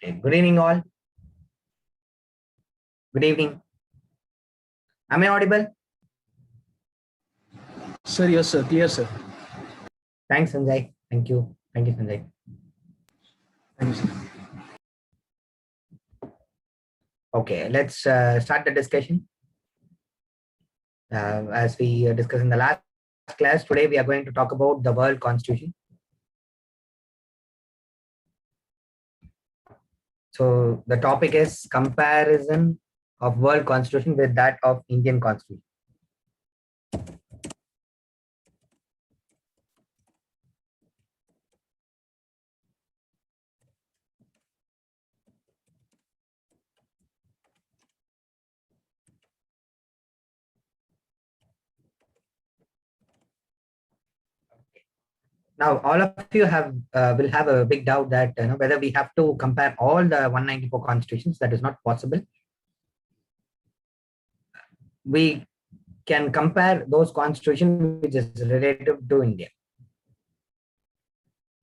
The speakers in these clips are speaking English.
Okay. Good evening, all. Good evening. Am I audible? Sir, yes, sir. Clear, sir. Thanks, Sanjay. Thank you. Thank you, Sanjay. Thank you, sir. Okay, let's start the discussion. As we discussed in the last class, today we are going to talk about the World Constitution. So the topic is comparison of World Constitution with that of Indian Constitution. Now, all of you will have a big doubt that whether we have to compare all the 194 constitutions. That is not possible. We can compare those constitutions which is relative to India.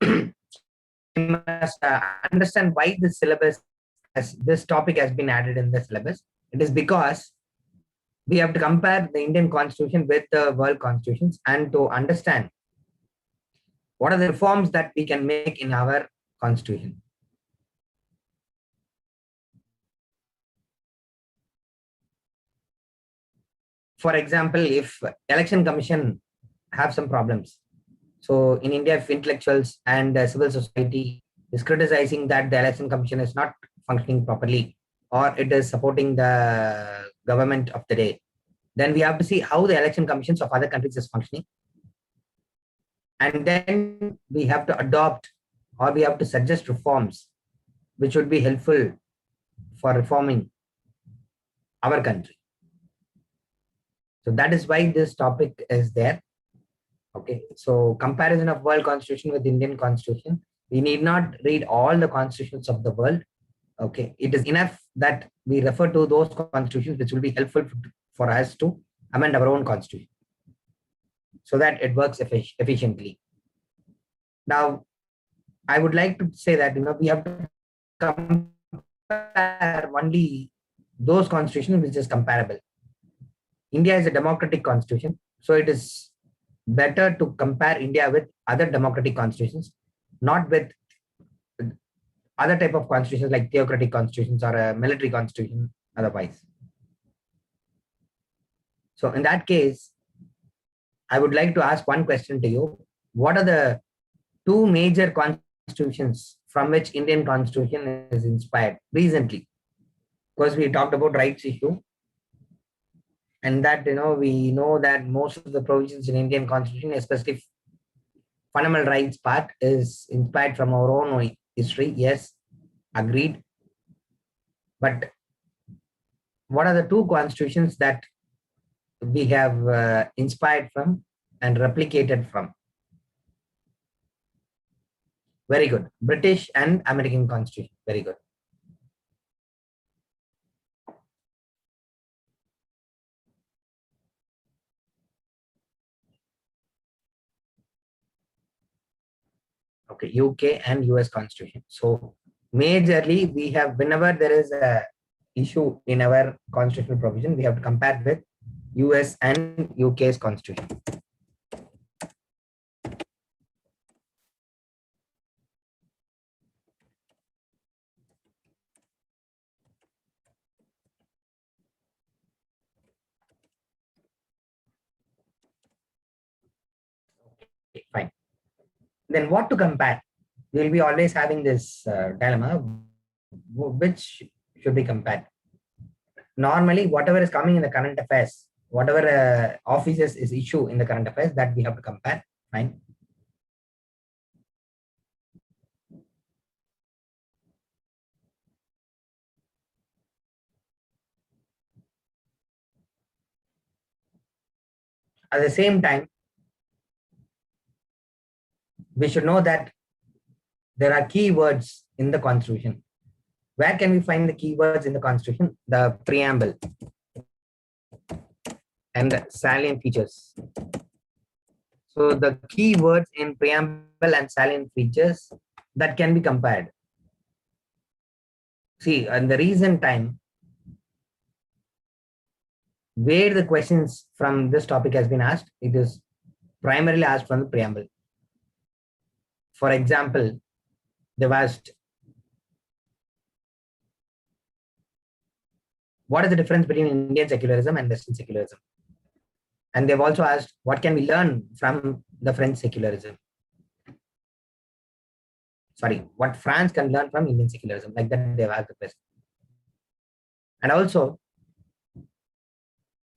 We must understand why this syllabus, this topic has been added in the syllabus. It is because we have to compare the Indian constitution with the world constitutions and to understand what are the reforms that we can make in our constitution. For example, if election commission have some problems, so in India, if intellectuals and civil society is criticizing that the election commission is not functioning properly or it is supporting the government of the day, then we have to see how the election commissions of other countries is functioning. And then we have to adopt or we have to suggest reforms which would be helpful for reforming our country. So that is why this topic is there. Okay, so comparison of world constitution with Indian constitution. We need not read all the constitutions of the world. Okay, it is enough that we refer to those constitutions which will be helpful for us to amend our own constitution so that it works efficiently. Now, I would like to say that we have to compare only those constitutions which is comparable. India is a democratic constitution, so it is better to compare India with other democratic constitutions, not with other type of constitutions like theocratic constitutions or a military constitution otherwise. So in that case, I would like to ask one question to you. What are the two major constitutions from which Indian constitution is inspired recently? Because we talked about rights issue, and that we know that most of the provisions in Indian constitution, especially fundamental rights part, is inspired from our own history. Yes, agreed. But what are the two constitutions that we have inspired from and replicated from? Very good. British and American constitution. Very good. Okay, UK and US constitution. So majorly we have, whenever there is a issue in our constitutional provision, we have to compare with US and UK's constitution. Okay, fine. Then what to compare? We'll be always having this dilemma, which should be compared. Normally, whatever is coming in the current affairs, whatever offices is issue in the current affairs, that we have to compare. Fine. At the same time, we should know that there are keywords in the constitution. Where can we find the keywords in the constitution? The preamble and the salient features. So the keywords in preamble and salient features that can be compared. See, in the recent time, where the questions from this topic has been asked, it is primarily asked from the preamble. For example, they've asked, what is the difference between Indian secularism and Western secularism? And they've also asked, what can we learn from the French secularism? Sorry, what France can learn from Indian secularism? Like that, they've asked the question. And also,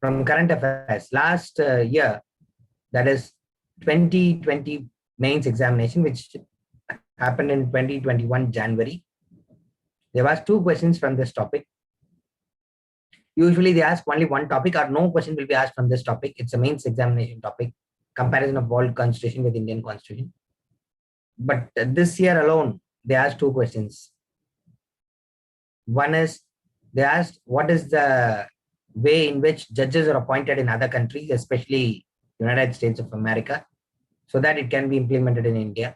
from current affairs, last year, that is 2020 mains examination, which happened in 2021 January. They've asked 2 questions from this topic. Usually they ask only one topic or no question will be asked from this topic. It's a mains examination topic, comparison of world constitution with Indian constitution. But this year alone, they asked 2 questions. One is, they asked what is the way in which judges are appointed in other countries, especially United States of America, so that it can be implemented in India.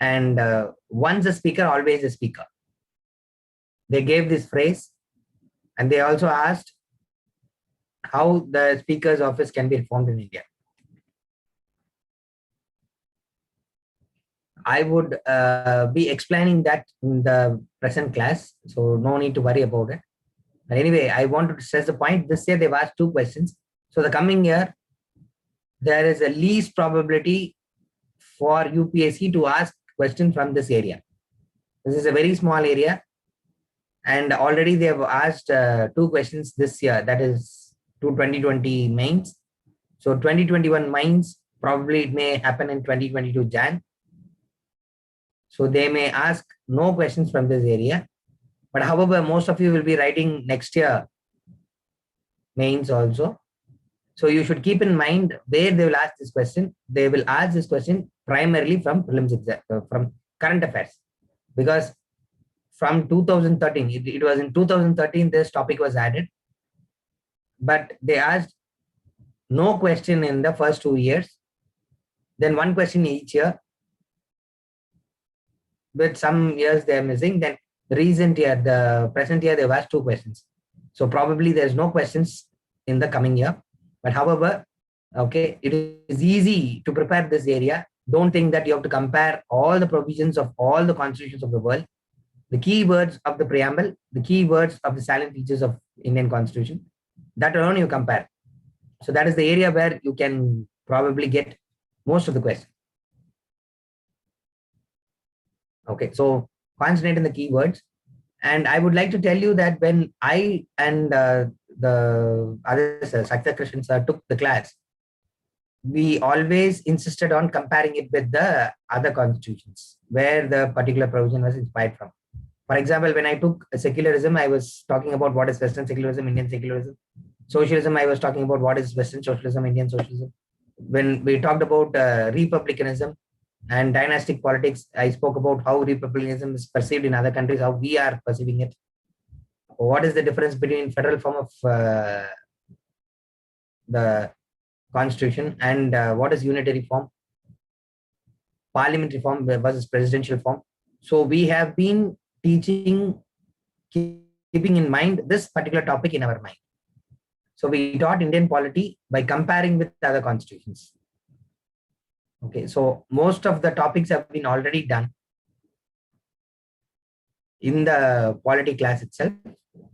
And once a speaker, always a speaker. They gave this phrase, and they also asked how the speaker's office can be reformed in India. I would be explaining that in the present class, so no need to worry about it. But anyway, I want to stress the point. This year they've asked 2 questions. So the coming year, there is a least probability for UPSC to ask question from this area. This is a very small area. And already they have asked 2 questions this year, that is 2020 mains. So 2021 mains, probably it may happen in 2022 Jan. So they may ask no questions from this area. But however, most of you will be writing next year mains also. So you should keep in mind where they will ask this question. They will ask this question primarily from prelims exam, from current affairs. Because from 2013, it was in 2013 this topic was added. But they asked no question in the first 2 years. Then 1 question each year. With some years they are missing. Then the recent year, the present year, they've asked 2 questions. So probably there's no questions in the coming year. But however, okay, it is easy to prepare this area. Don't think that you have to compare all the provisions of all the constitutions of the world, the key words of the preamble, the key words of the salient features of Indian constitution. That alone you compare. So that is the area where you can probably get most of the questions. Okay, so concentrate on the keywords. And I would like to tell you that when I and the others, Sakta Krishnan sir, took the class, we always insisted on comparing it with the other constitutions where the particular provision was inspired from. For example, when I took secularism, I was talking about what is Western secularism, Indian secularism. Socialism, I was talking about what is Western socialism, Indian socialism. When we talked about republicanism and dynastic politics, I spoke about how republicanism is perceived in other countries, how we are perceiving it. What is the difference between federal form of the constitution and what is unitary form, parliamentary form versus presidential form. So we have been teaching, keeping in mind this particular topic in our mind. So we taught Indian polity by comparing with other constitutions. Okay, so most of the topics have been already done in the polity class itself.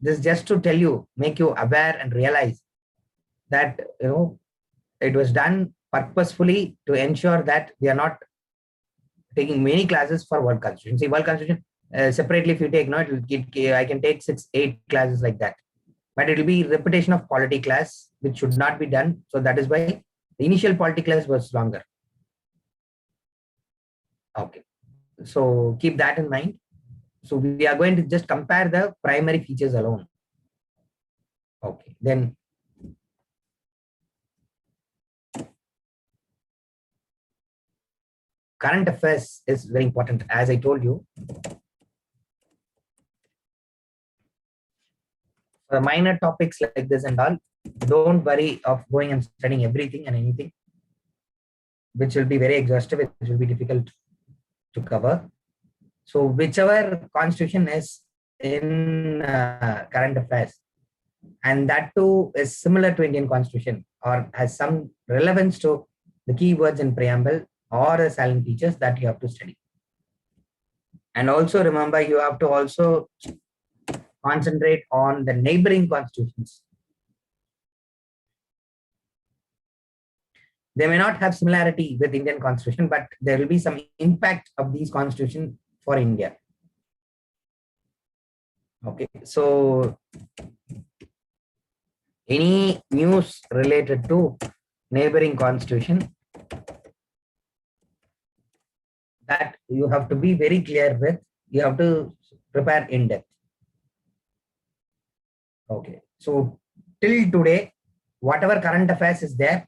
This is just to tell you, make you aware and realize that, you know, it was done purposefully to ensure that we are not taking many classes for world constitution. See, world constitution separately, if you take, no, I can take 6, 8 classes like that. But it will be repetition of polity class, which should not be done. So that is why the initial polity class was longer. Okay, so keep that in mind. So we are going to just compare the primary features alone. Okay, then current affairs is very important. As I told you, for minor topics like this and all, don't worry of going and studying everything and anything, which will be very exhaustive. It will be difficult to cover. So whichever constitution is in current affairs, and that too is similar to Indian Constitution or has some relevance to the keywords in preamble or the silent features that you have to study. And also remember, you have to also concentrate on the neighboring constitutions. They may not have similarity with Indian Constitution, but there will be some impact of these constitutions for India. Okay, so any news related to neighboring constitution that you have to be very clear with, you have to prepare in depth. Okay, so till today, whatever current affairs is there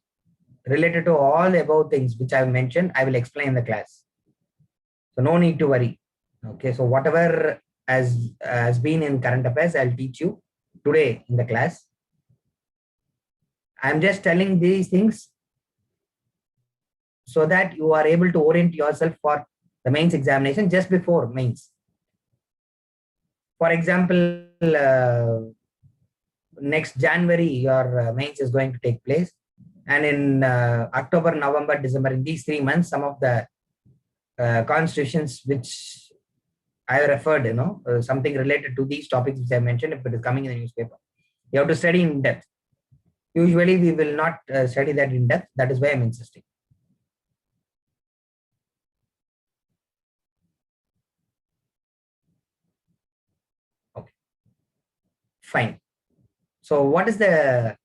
related to all above things which I've mentioned, I will explain in the class. So no need to worry. Okay, so whatever has been in current affairs, I'll teach you today in the class. I'm just telling these things so that you are able to orient yourself for the mains examination just before mains. For example, next January, your mains is going to take place. And in October, November, December, in these 3 months, some of the constitutions which I referred, something related to these topics which I mentioned, if it is coming in the newspaper, you have to study in depth. Usually, we will not study that in depth. That is why I'm insisting. Okay, fine. So, what is the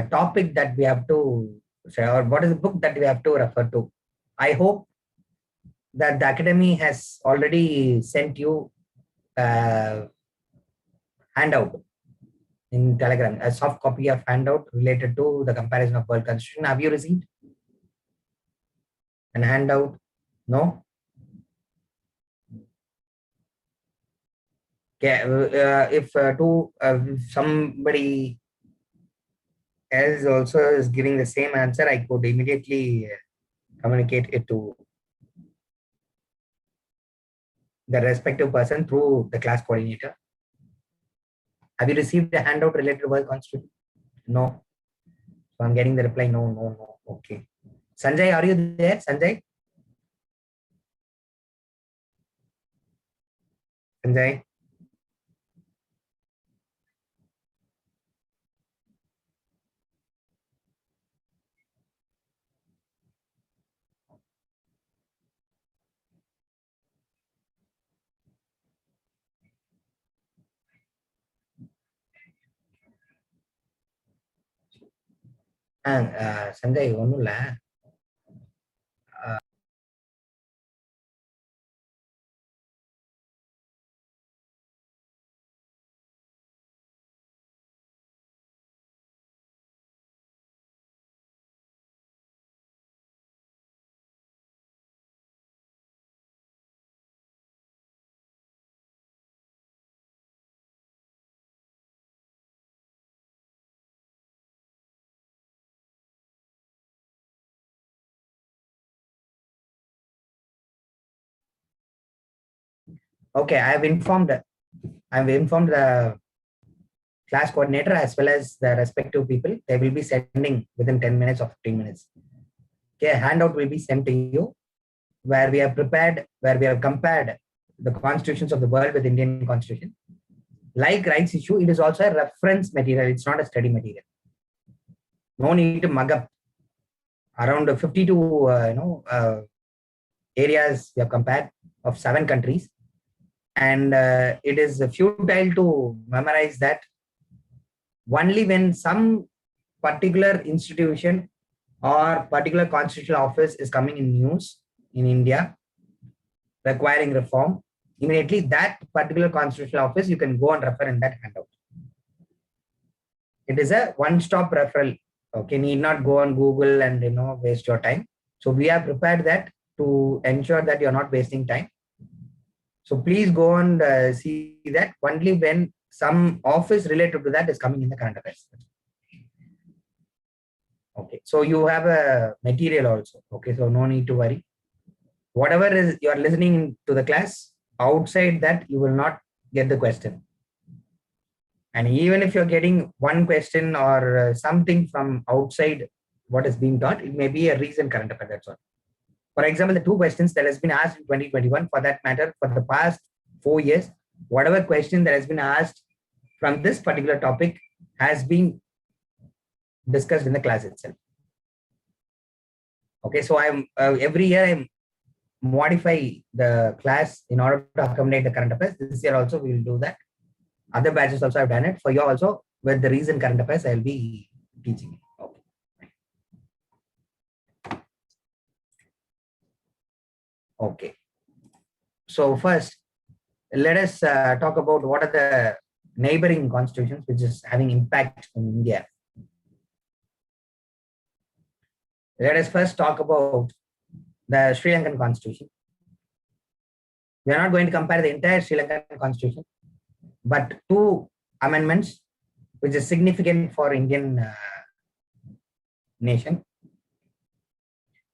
topic that we have to say, or what is the book that we have to refer to? I hope that the Academy has already sent you a handout in Telegram, a soft copy of handout related to the comparison of World Constitution. Have you received an handout? No? Okay, if somebody else also is giving the same answer, I could immediately communicate it to the respective person through the class coordinator. Have you received a handout related to World Constitution? No. So I'm getting the reply, no, no, no. Okay. Sanjay, are you there? Sanjay? Sanjay? Sanjay, ஒன்றும் இல்லை. Okay, I've informed the class coordinator as well as the respective people. They will be sending within 10 minutes or 15 minutes. Okay, a handout will be sent to you where we have compared the constitutions of the world with Indian Constitution. Like rights issue, it is also a reference material. It's not a study material. No need to mug up. Around 52 areas we have compared of 7 countries. And it is futile to memorize that. Only when some particular institution or particular constitutional office is coming in news in India requiring reform, immediately that particular constitutional office you can go and refer in that handout. It is a one-stop referral. Okay, need not go on Google and waste your time. So we have prepared that to ensure that you're not wasting time. So please go and see that only when some office related to that is coming in the current affairs. Okay, so you have a material also. Okay, so no need to worry. Whatever is you are listening to the class, outside that you will not get the question. And even if you're getting one question or something from outside what is being taught, it may be a recent current affair, that's all. For example, the two questions that has been asked in 2021, for that matter, for the past 4 years, whatever question that has been asked from this particular topic has been discussed in the class itself. Okay, so I'm every year I modify the class in order to accommodate the current affairs. This year also we will do that. Other batches also have done it. For you also, with the recent current affairs, I will be teaching. Okay. Okay. So first, let us talk about what are the neighboring constitutions which is having impact in India. Let us first talk about the Sri Lankan constitution. We are not going to compare the entire Sri Lankan constitution, but two amendments which is significant for Indian nation.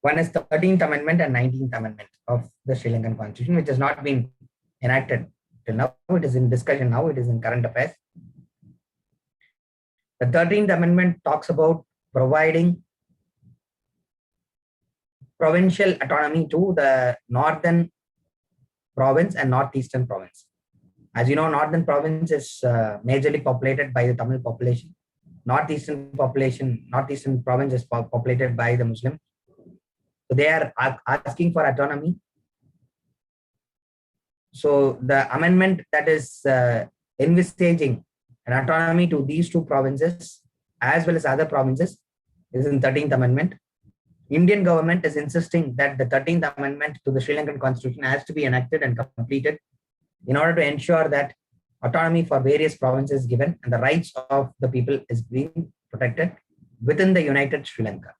One is the 13th Amendment and 19th Amendment of the Sri Lankan Constitution, which has not been enacted till now. It is in discussion now. It is in current affairs. The 13th Amendment talks about providing provincial autonomy to the northern province and northeastern province. As you know, northern province is majorly populated by the Tamil population. Northeastern province is populated by the Muslim. So they are asking for autonomy. So the amendment that is envisaging an autonomy to these two provinces as well as other provinces is in 13th Amendment. Indian government is insisting that the 13th Amendment to the Sri Lankan Constitution has to be enacted and completed in order to ensure that autonomy for various provinces is given and the rights of the people is being protected within the United Sri Lanka.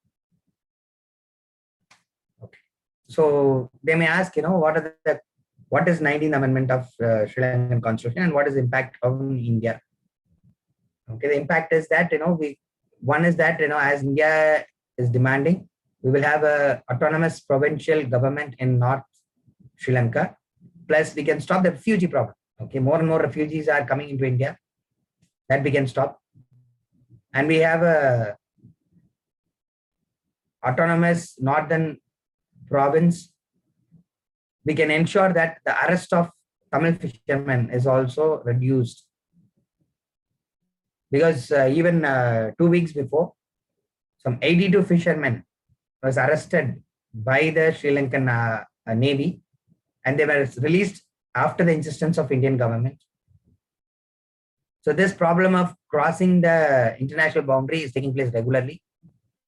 Okay. So they may ask, what is 19th Amendment of Sri Lankan Constitution and what is the impact on India? Okay, the impact is that, one is that, as India is demanding, we will have a autonomous provincial government in North Sri Lanka. Plus, we can stop the refugee problem. Okay, more and more refugees are coming into India. That we can stop. And we have a autonomous northern province. We can ensure that the arrest of Tamil fishermen is also reduced. Because even 2 weeks before, some 82 fishermen was arrested by the Sri Lankan Navy, and they were released after the insistence of Indian government. So this problem of crossing the international boundary is taking place regularly.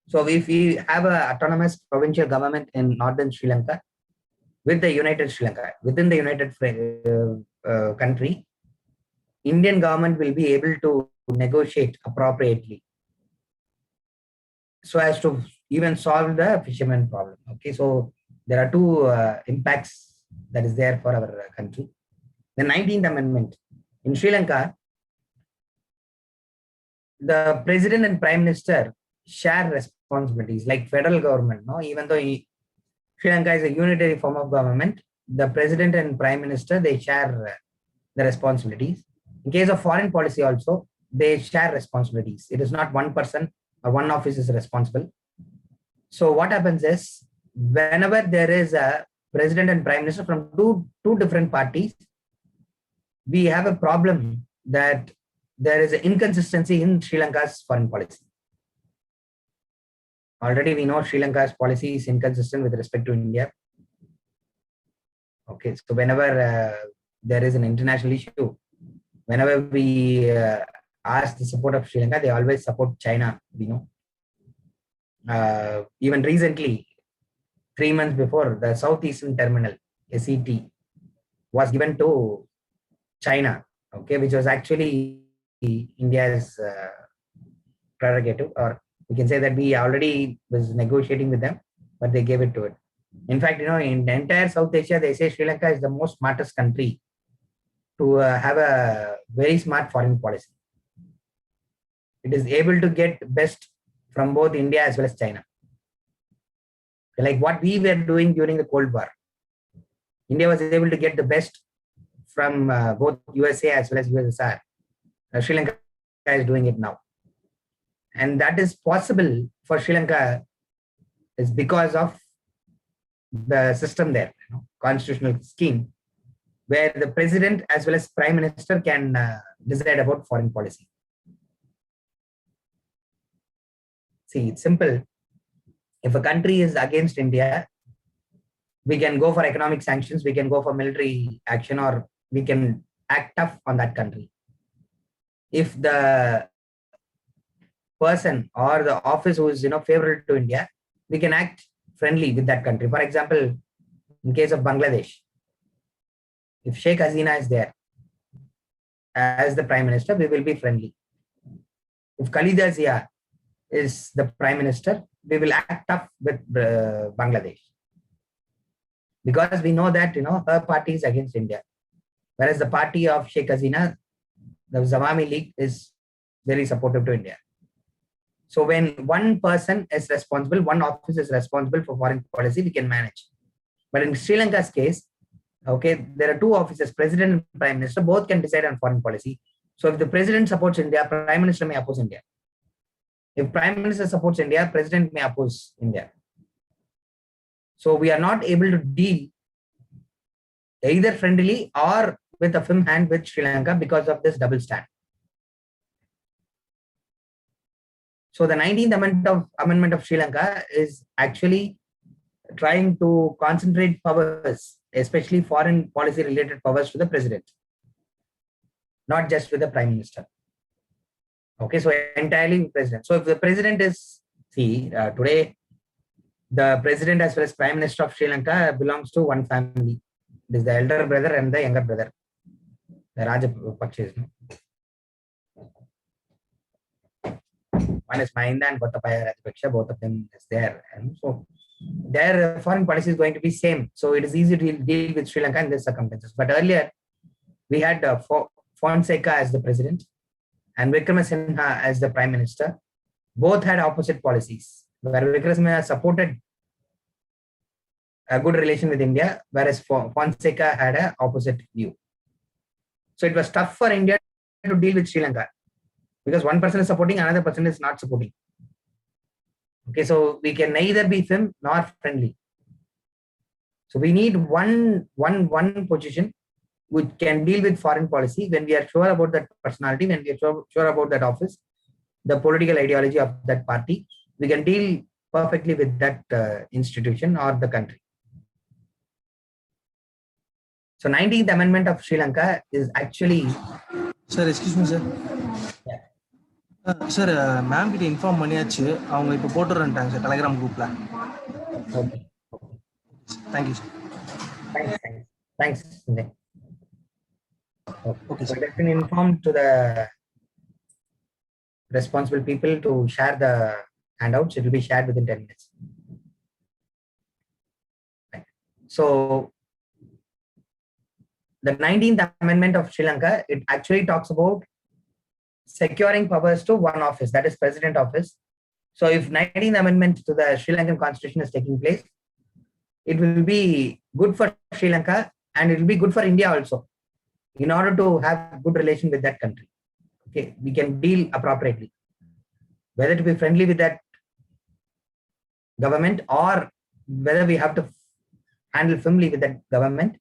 So if we have an autonomous provincial government in northern Sri Lanka with the United Sri Lanka, within the United country, Indian government will be able to negotiate appropriately so as to even solve the fishermen problem. Okay, so there are two impacts that is there for our country. The 19th Amendment in Sri Lanka, the president and prime minister share responsibilities like federal government. No, even though Sri Lanka is a unitary form of government, the president and prime minister, they share the responsibilities. In case of foreign policy also, they share responsibilities. It is not one person or one office is responsible. So what happens is, whenever there is a president and prime minister from two different parties, we have a problem that there is an inconsistency in Sri Lanka's foreign policy. Already we know Sri Lanka's policy is inconsistent with respect to India. Okay, so whenever there is an international issue, whenever we ask the support of Sri Lanka, they always support China, even recently, 3 months before, the Southeastern Terminal, SET, was given to China, okay, which was actually India's prerogative, or we can say that we already was negotiating with them, but they gave it to it. In fact, in the entire South Asia, they say Sri Lanka is the most smartest country to have a very smart foreign policy. It is able to get best from both India as well as China. Like what we were doing during the Cold War. India was able to get the best from both USA as well as USSR. Sri Lanka is doing it now. And that is possible for Sri Lanka is because of the system there, constitutional scheme, where the president as well as prime minister can decide about foreign policy. See, it's simple. If a country is against India, we can go for economic sanctions, we can go for military action, or we can act tough on that country. If the person or the office who is favorable to India, we can act friendly with that country. For example, in case of Bangladesh, if Sheikh Hasina is there as the prime minister, we will be friendly. If Khalida Zia is the prime minister, we will act tough with Bangladesh, because we know that her party is against India, whereas the party of Sheikh Hasina, the Zawami League, is very supportive to India. So when one person is responsible, one office is responsible for foreign policy, we can manage. But in Sri Lanka's case, okay, there are two offices, president and prime minister, both can decide on foreign policy. So if the president supports India, prime minister may oppose India. If prime minister supports India, president may oppose India. So we are not able to deal either friendly or with a firm hand with Sri Lanka because of this double stand. So the 19th Amendment of Sri Lanka is actually trying to concentrate powers, especially foreign policy related powers, to the president, not just with the prime minister. Okay, so entirely president. So if the president is, today, the president as well as prime minister of Sri Lanka belongs to one family. It is the elder brother and the younger brother, the Rajapakshas. One is Mahinda and Gotabaya Rajapaksa, both of them is there. And so their foreign policy is going to be same. So it is easy to deal with Sri Lanka in this circumstances. But earlier, we had Fonseca as the president and Wickremesinghe as the prime minister. Both had opposite policies, where Wickremesinghe supported a good relation with India, whereas Fonseca had an opposite view. So it was tough for India to deal with Sri Lanka, because one person is supporting, another person is not supporting. Okay, so we can neither be firm nor friendly. So we need one position which can deal with foreign policy when we are sure about that personality, when we are sure about that office, the political ideology of that party. We can deal perfectly with that institution or the country. So 19th Amendment of Sri Lanka is actually... Sir, excuse me, sir. Yeah. Sir, ma'am கிட்ட inform பண்ணியாச்சு. அவங்க இப்போ போட்டுறேன்ட்டாங்க sir Telegram குரூப்ல. Okay. Thank you, sir. Thanks. Okay. Okay, So sir. it has been informed to the responsible people to share the handouts. It will be shared within 10 minutes. Right. So the 19th Amendment of Sri Lanka, it actually talks about securing powers to one office, that is president office. So if 19th Amendment to the Sri Lankan Constitution is taking place, it will be good for Sri Lanka and it will be good for India also, in order to have good relation with that country. Okay, we can deal appropriately, whether to be friendly with that government or whether we have to handle firmly with that government.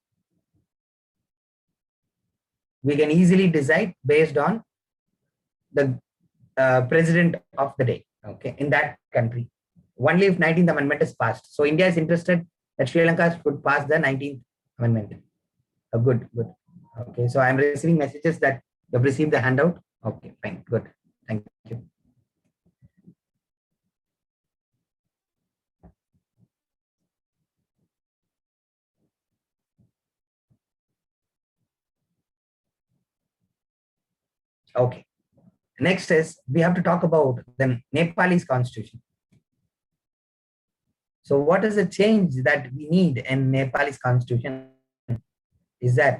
We can easily decide based on the president of the day, okay, in that country, only if 19th Amendment is passed. So India is interested that Sri Lanka should pass the 19th Amendment. Good. Okay, so I'm receiving messages that you have received the handout. Okay, fine, good. Thank you. Okay. Next is, we have to talk about the Nepalese constitution. So what is the change that we need in Nepalese constitution is that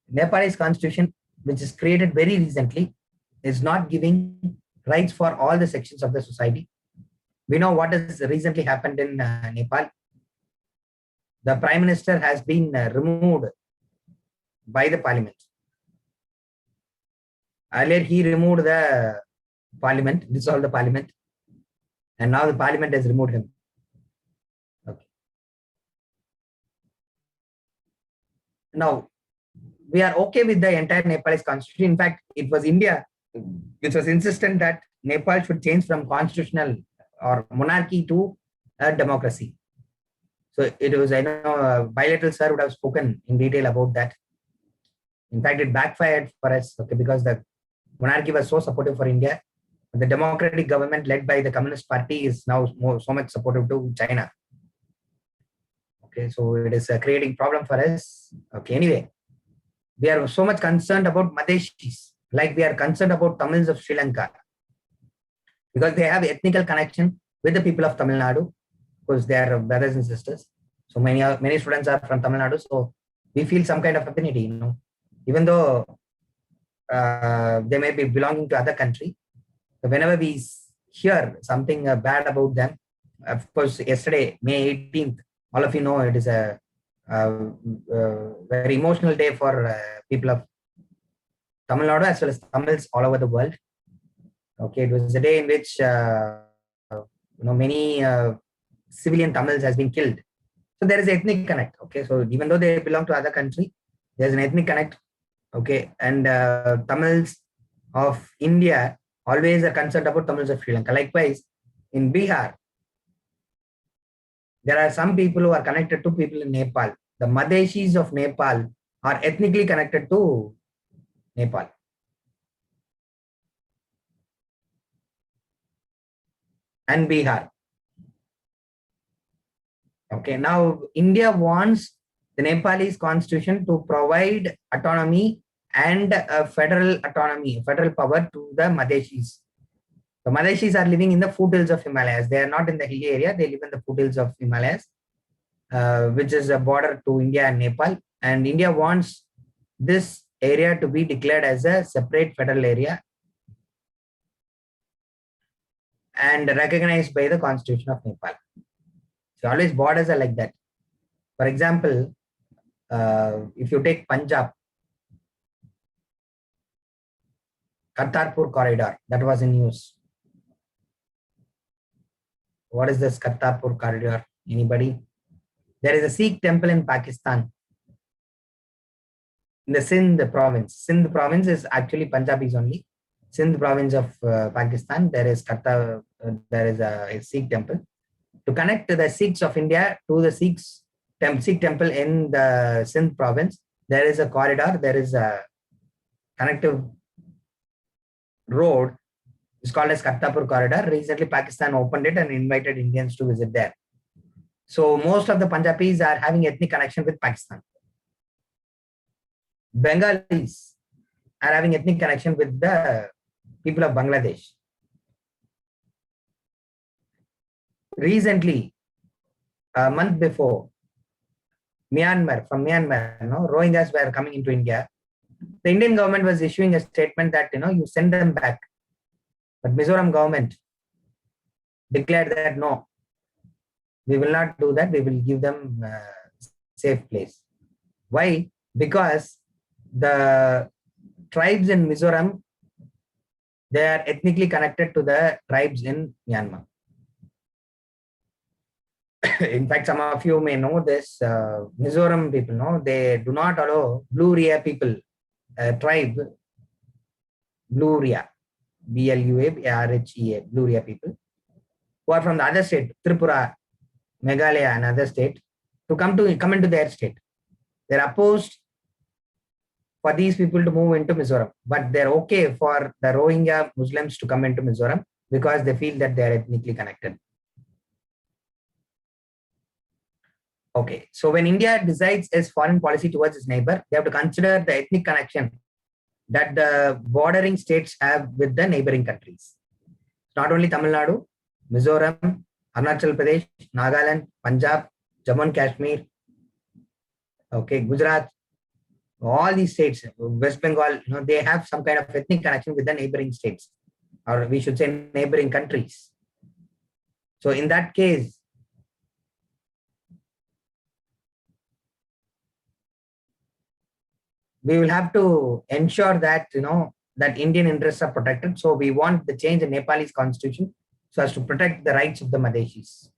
Nepalese constitution, which is created very recently, is not giving rights for all the sections of the society. We know what has recently happened in Nepal. The prime minister has been removed by the parliament. Earlier, he removed the parliament, dissolved the parliament, and now the parliament has removed him. Okay. Now, we are okay with the entire Nepalese constitution. In fact, it was India which was insistent that Nepal should change from constitutional or monarchy to a democracy. So it was, I know, bilateral sir would have spoken in detail about that. In fact, it backfired for us, okay, because the monarchy was so supportive for India. The democratic government led by the Communist Party is now so much supportive to China. Okay, so it is creating problem for us. Okay, anyway, we are so much concerned about Madeshis, like we are concerned about Tamils of Sri Lanka, because they have ethnical connection with the people of Tamil Nadu, because they are brothers and sisters. So many students are from Tamil Nadu, so we feel some kind of affinity, even though they may be belonging to other country. So whenever we hear something bad about them, of course, yesterday, May 18th, all of you know it is a very emotional day for people of Tamil Nadu as well as Tamils all over the world. Okay, it was a day in which many civilian Tamils has been killed. So there is ethnic connect. Okay, so even though they belong to other country, there's an ethnic connect. Okay, and Tamils of India always are concerned about Tamils of Sri Lanka. Likewise, in Bihar, there are some people who are connected to people in Nepal. The Madeshis of Nepal are ethnically connected to Nepal. And Bihar. Okay, now India wants the Nepalese constitution to provide autonomy and federal autonomy, federal power to the Madeshis. The Madeshis are living in the foothills of Himalayas. They are not in the hilly area. They live in the foothills of Himalayas, which is a border to India and Nepal. And India wants this area to be declared as a separate federal area and recognized by the Constitution of Nepal. So always borders are like that. For example, if you take Punjab, Kartarpur corridor, that was in news. What is this Kartarpur corridor? Anybody? There is a Sikh temple in Pakistan, in the Sindh province. Sindh province is actually Punjabis only. Sindh province of Pakistan, there is a Sikh temple. To connect the Sikhs of India to the Sikh temple in the Sindh province, there is a corridor, there is a connective road. It's called as Kartarpur corridor. Recently, Pakistan opened it and invited Indians to visit there. So most of the Punjabis are having ethnic connection with Pakistan. Bengalis are having ethnic connection with the people of Bangladesh. Recently, a month before, from Myanmar, Rohingyas were coming into India. The Indian government was issuing a statement that, you send them back. But Mizoram government declared that, no, we will not do that. We will give them a safe place. Why? Because the tribes in Mizoram, they are ethnically connected to the tribes in Myanmar. In fact, some of you may know this, Mizoram people, they do not allow Blue Ria people, tribe, Blue Ria, BLUARHEA, Blue Ria people, who are from the other state, Tripura, Meghalaya, and other state, to come into their state. They're opposed for these people to move into Mizoram, but they're okay for the Rohingya Muslims to come into Mizoram because they feel that they're ethnically connected. Okay, so when India decides its foreign policy towards its neighbor, they have to consider the ethnic connection that the bordering states have with the neighboring countries. Not only Tamil Nadu, Mizoram, Arunachal Pradesh, Nagaland, Punjab, Jammu and Kashmir, okay, Gujarat, all these states, West Bengal, they have some kind of ethnic connection with the neighboring states, or we should say neighboring countries. So in that case, we will have to ensure that, that Indian interests are protected. So we want the change in Nepalese constitution so as to protect the rights of the Madeshis.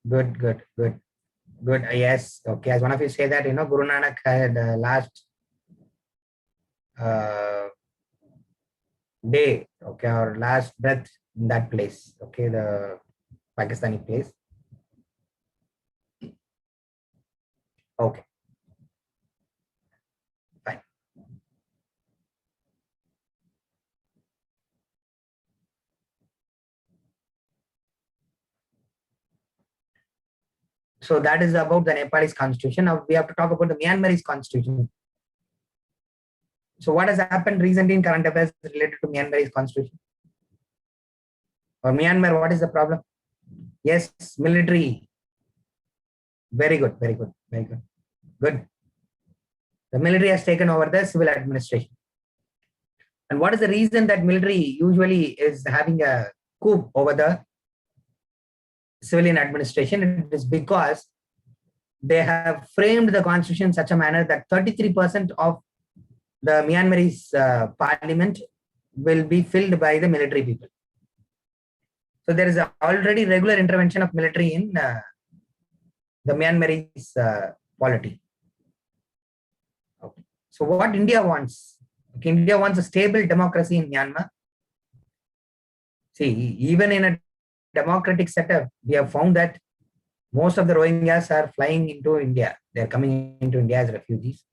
Good, good, good, good. Yes. Okay. As one of you say that, Guru Nanak had last uh, day, okay, or last breath in that place, okay, the Pakistani place. Okay, fine. So that is about the Nepalese constitution. Now we have to talk about the Myanmarese constitution. So what has happened recently in current affairs related to Myanmarese constitution? Or Myanmar, what is the problem? Yes, military. Very good, very good, very good. Good. The military has taken over the civil administration. And what is the reason that military usually is having a coup over the civilian administration? It is because they have framed the constitution in such a manner that 33% of the Myanmarese parliament will be filled by the military people. So there is already regular intervention of military in the Myanmarese polity. Okay. So what India wants? Okay, India wants a stable democracy in Myanmar. See, even in a democratic setup, we have found that most of the Rohingyas are flying into India. They are coming into India as refugees.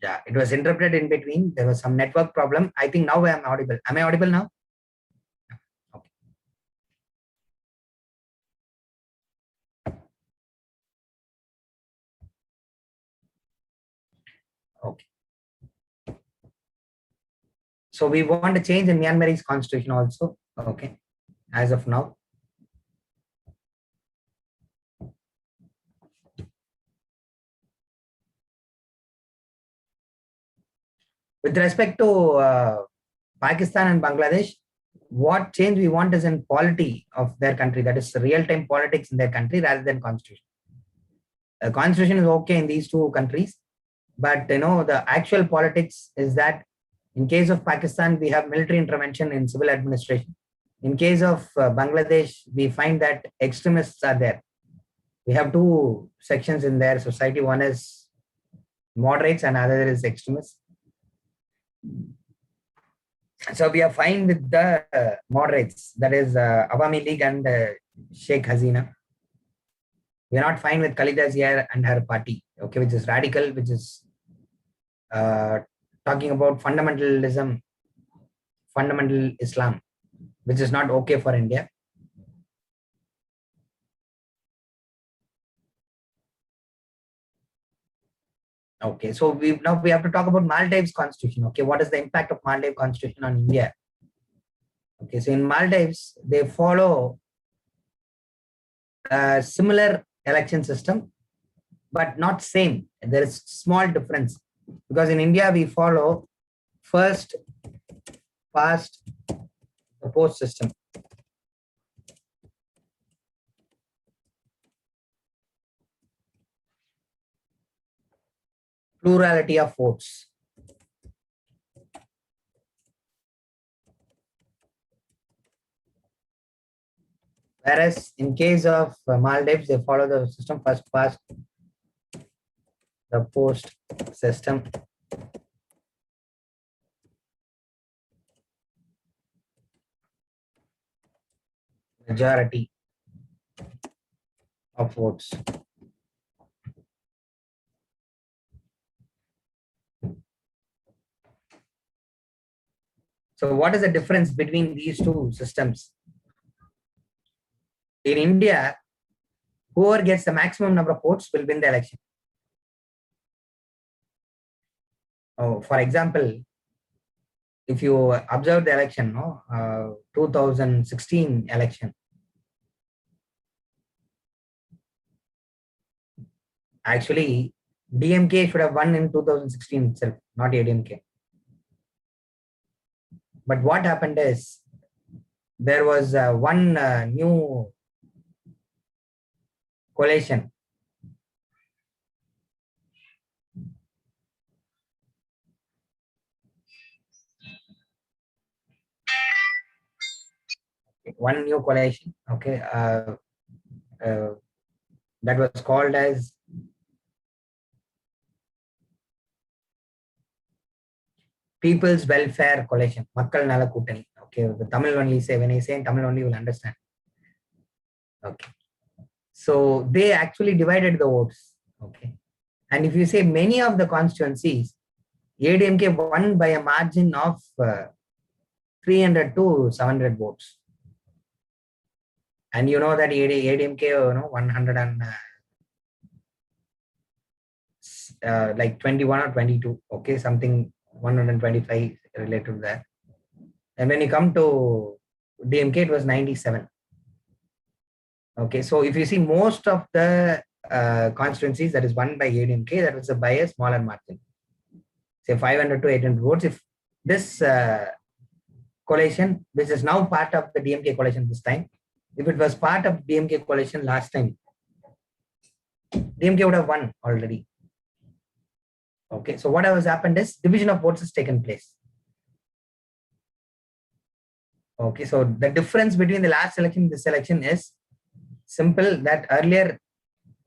Yeah, it was interrupted in between. There was some network problem. I think now I am audible. Am I audible now? Okay. Okay. So we want to change in Myanmarese constitution also. Okay. As of now. With respect to Pakistan and Bangladesh, what change we want is in polity of their country. That is real-time politics in their country rather than constitution. The constitution is okay in these two countries, but the actual politics is that in case of Pakistan, we have military intervention in civil administration. In case of Bangladesh, we find that extremists are there. We have two sections in their society. One is moderates and other is extremists. So we are fine with the moderates, that is Awami League and Sheikh Hasina. We are not fine with Khalida Zia and her party, okay, which is radical, which is talking about fundamentalism, fundamental Islam, which is not okay for India. Okay, so now we have to talk about Maldives constitution. Okay, what is the impact of Maldives constitution on India? Okay, so in Maldives, they follow a similar election system, but not same. There is small difference because in India we follow first past the post system. Plurality of votes. Whereas in case of Maldives, they follow the system first past the post system. Majority of votes. So what is the difference between these two systems? In India, whoever gets the maximum number of votes will win the election. Oh, for example, if you observe the election, 2016 election, actually DMK should have won in 2016 itself, not ADMK. But what happened is there was one new coalition. One new coalition, okay, that was called as People's Welfare Coalition, Makkal Nala Kootani. Okay, the Tamil only say, when I say in Tamil only, you will understand. Okay. So they actually divided the votes. Okay. And if you say many of the constituencies, ADMK won by a margin of 300 to 700 votes. And you know that ADMK, 100 and like 21 or 22, okay, something 125 related to that. And when you come to DMK, it was 97. Okay, so if you see most of the constituencies that is won by ADMK, that was by a smaller margin, say 500 to 800 votes. If this coalition, which is now part of the DMK coalition this time, if it was part of DMK coalition last time, DMK would have won already. Okay, so what has happened is division of votes has taken place. Okay, so the difference between the last election and this election is simple, that earlier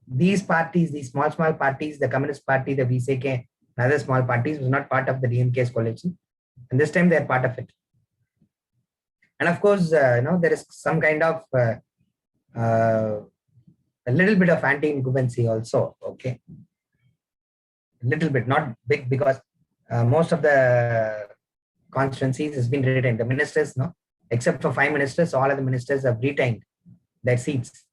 these parties, these small parties, the Communist Party, the VCK, and other small parties was not part of the DMK's coalition, and this time they are part of it. And of course, there is some kind of a little bit of anti-incumbency also. Okay, a little bit, not big, because most of the constituencies has been retained. The ministers, except for 5 ministers, all of the ministers have retained their seats.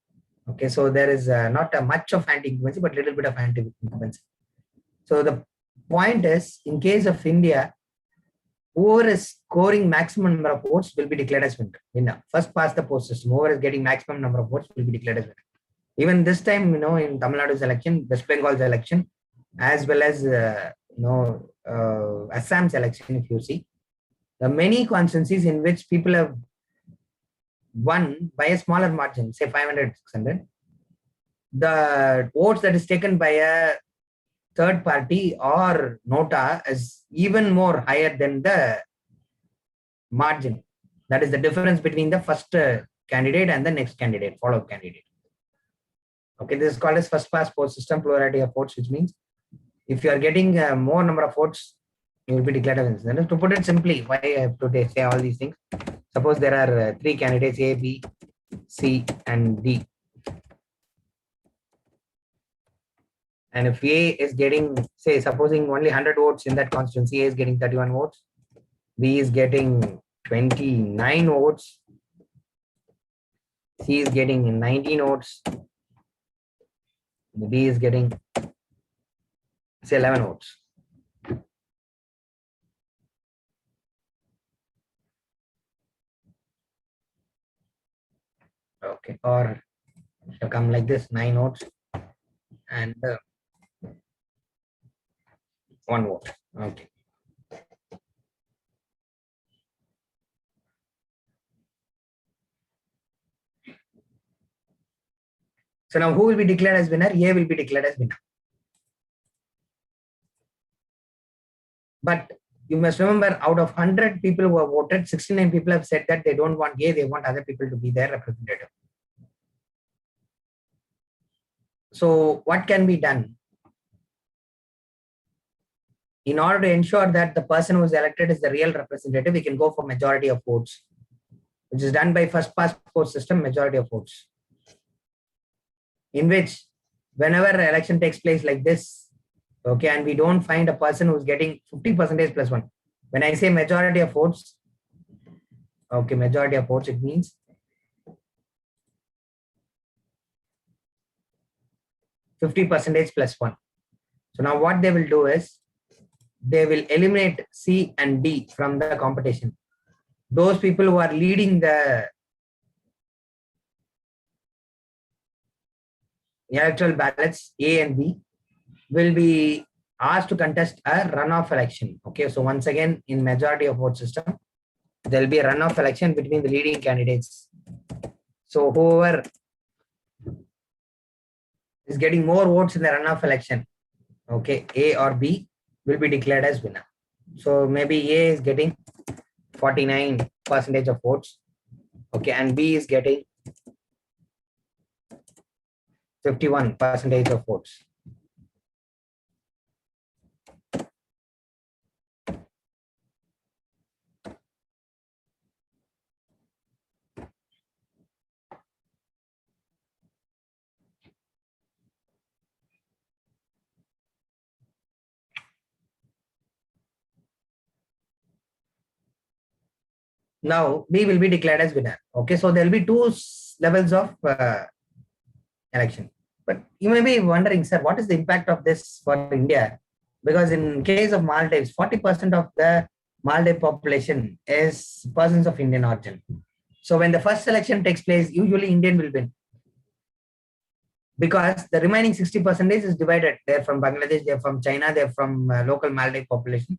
Okay, so there is not much of anti-incumbency, but little bit of anti-incumbency. So the point is, in case of India, whoever is scoring maximum number of votes will be declared as winner. First past the post system, whoever is getting maximum number of votes will be declared as winner. Even this time, in Tamil Nadu's election, West Bengal's election, as well as Assam's election, if you see, there are many constituencies in which people have won by a smaller margin, say 500, 600. The votes that is taken by a third party or nota is even more higher than the margin. That is the difference between the first candidate and the next candidate, followed candidate. Okay, this is called as first past post system, plurality of votes, which means if you are getting more number of votes, you will be declared as winner. To put it simply, why I have to say all these things? Suppose there are 3 candidates, A, B, C, and D. And if A is getting, say, supposing only 100 votes in that constituency, A is getting 31 votes, B is getting 29 votes, C is getting 19 votes, D is getting, say, 11 votes. Okay, or come like this, 9 votes, and One vote. Okay. So now who will be declared as winner? A will be declared as winner. But you must remember, out of 100 people who have voted, 69 people have said that they don't want A, they want other people to be their representative. So what can be done? In order to ensure that the person who is elected is the real representative, we can go for majority of votes, which is done by first past post system, majority of votes. In which, whenever an election takes place like this, okay, and we don't find a person who's getting 50% plus one. When I say majority of votes, okay, majority of votes, it means 50% plus one. So now what they will do is, they will eliminate C and D from the competition. Those people who are leading the electoral ballots, A and B, will be asked to contest a runoff election. Okay, so once again, in majority of vote system, there will be a runoff election between the leading candidates. So whoever is getting more votes in the runoff election, okay, A or B, will be declared as winner. So maybe A is getting 49% of votes, okay, and B is getting 51% of votes. Now B will be declared as winner. Okay, so there will be two levels of election. But you may be wondering, sir, what is the impact of this for India? Because in case of Maldives, 40% of the Maldives population is persons of Indian origin. So when the first election takes place, usually Indian will win. Because the remaining 60% is divided. They're from Bangladesh, they're from China, they're from local Maldives population.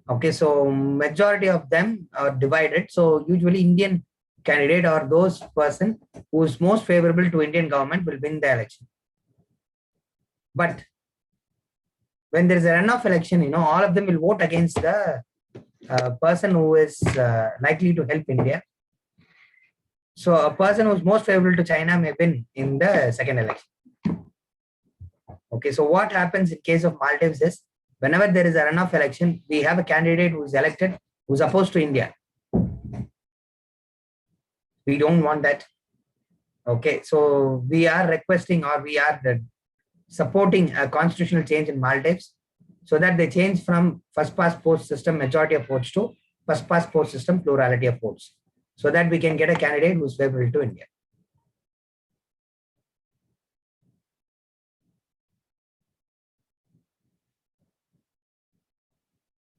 Okay, so majority of them are divided. So usually Indian candidate or those person who is most favorable to Indian government will win the election. But when there is a runoff election, all of them will vote against the person who is likely to help India. So a person who is most favorable to China may win in the second election. Okay, so what happens in case of Maldives is, whenever there is a runoff election, we have a candidate who is elected who is opposed to India. We don't want that. Okay, so we are requesting, or we are supporting a constitutional change in Maldives, so that they change from first past post system majority of votes to first past post system plurality of votes, so that we can get a candidate who's favorable to India.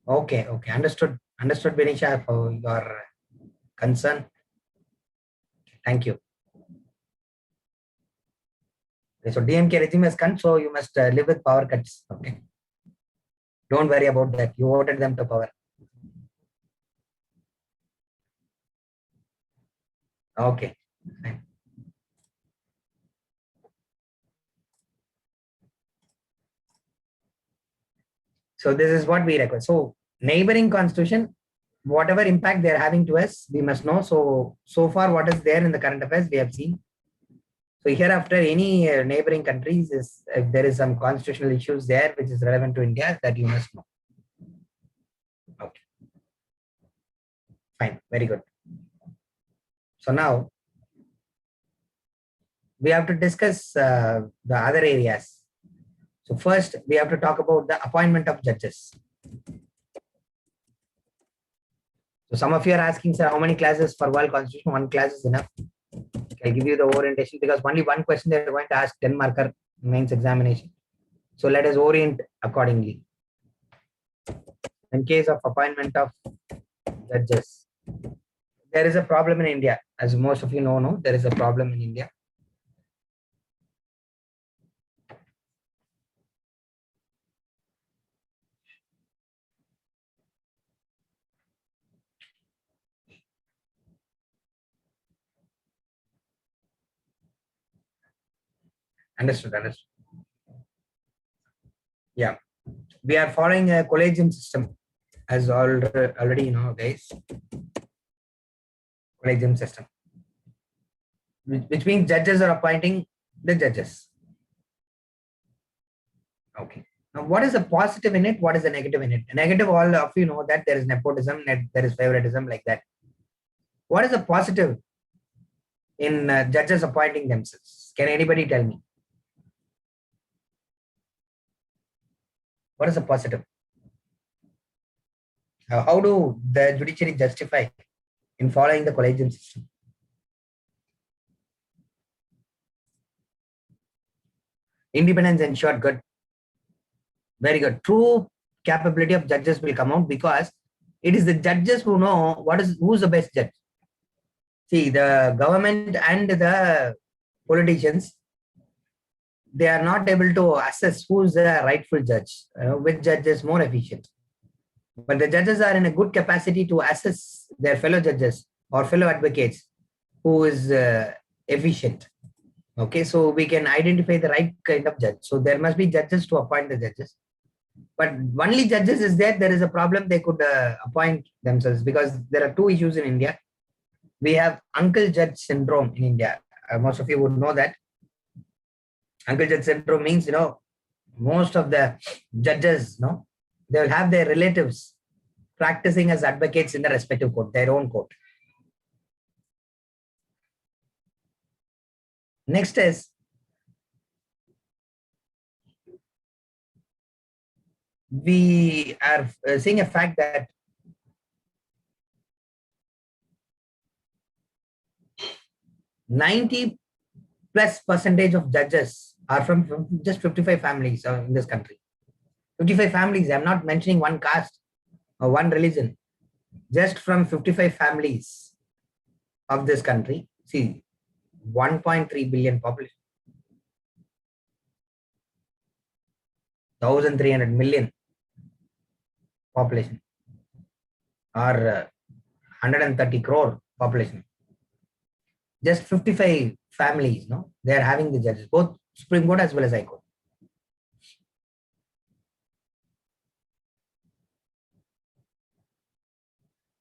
Okay, understood, Benisha, for your concern. Thank you. Okay, so DMK regime has come, so you must live with power cuts. Okay, don't worry about that. You voted them to power. Okay, fine. So this is what we request. So neighboring constitution, whatever impact they're having to us, we must know. So far, what is there in the current affairs, we have seen. So hereafter, any neighboring countries, if there is some constitutional issues there which is relevant to India, that you must know. Okay, fine, very good. So now we have to discuss the other areas. So first, we have to talk about the appointment of judges. So some of you are asking, sir, how many classes for World Constitution? One class is enough. I'll give you the orientation, because only one question they're going to ask, 10 marker mains examination. So let us orient accordingly. In case of appointment of judges, there is a problem in India. As most of you know, there is a problem in India. Understood. Understood. Yeah. We are following a collegium system, as already you know, guys. Collegium system, which means judges are appointing the judges. Okay. Now, what is the positive in it? What is the negative in it? Negative, all of you know that there is nepotism, there is favoritism, like that. What is the positive in judges appointing themselves? Can anybody tell me? What is the positive? How do the judiciary justify in following the collegium system? Independence ensured. Good. Very good. True capability of judges will come out because it is the judges who know who's the best judge. See, the government and the politicians, they are not able to assess who's the rightful judge, which judge is more efficient. But the judges are in a good capacity to assess their fellow judges or fellow advocates who is efficient. Okay, so we can identify the right kind of judge. So there must be judges to appoint the judges. But only judges is there is a problem, they could appoint themselves, because there are two issues in India. We have uncle judge syndrome in India. Most of you would know that. Uncle judge syndrome means, most of the judges, they will have their relatives practicing as advocates in the respective court, their own court. Next is, we are seeing a fact that 90+ percentage of judges are from just 55 families in this country. 55 families. I'm not mentioning one caste or one religion. Just from 55 families of this country. See, 1.3 billion population. 1,300 million population, or 130 crore population. Just 55 families, they are having the judges, both Supreme Court as well as High Court.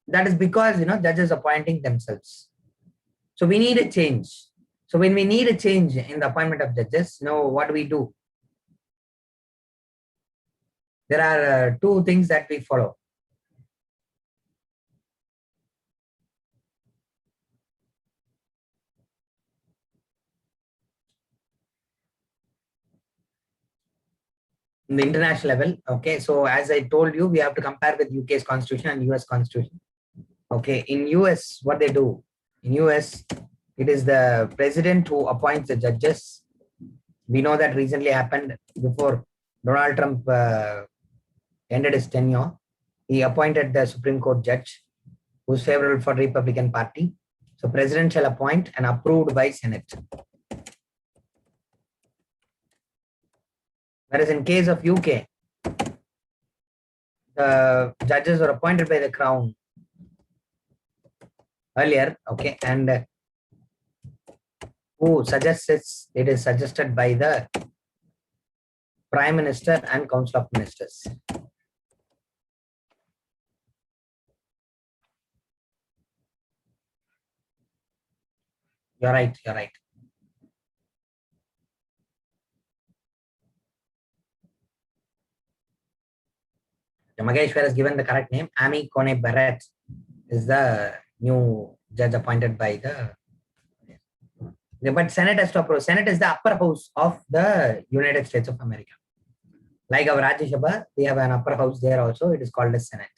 That is because, judges appointing themselves. So we need a change. So when we need a change in the appointment of judges, what do we do? There are two things that we follow. In the international level, okay, so as I told you, we have to compare with UK's constitution and US constitution. Okay, in US, what they do? In US, it is the president who appoints the judges. We know that recently happened before Donald Trump ended his tenure. He appointed the Supreme Court judge who's favorable for Republican Party. So president shall appoint and approved by Senate. Whereas in case of UK, the judges were appointed by the Crown earlier, okay, and who suggests it is suggested by the Prime Minister and Council of Ministers. You're right, you're right. Mageshwar has given the correct name. Amy Coney Barrett is the new judge appointed by the. But Senate has to approve. Senate is the upper house of the United States of America. Like our Rajya Sabha, we have an upper house there also. It is called as Senate.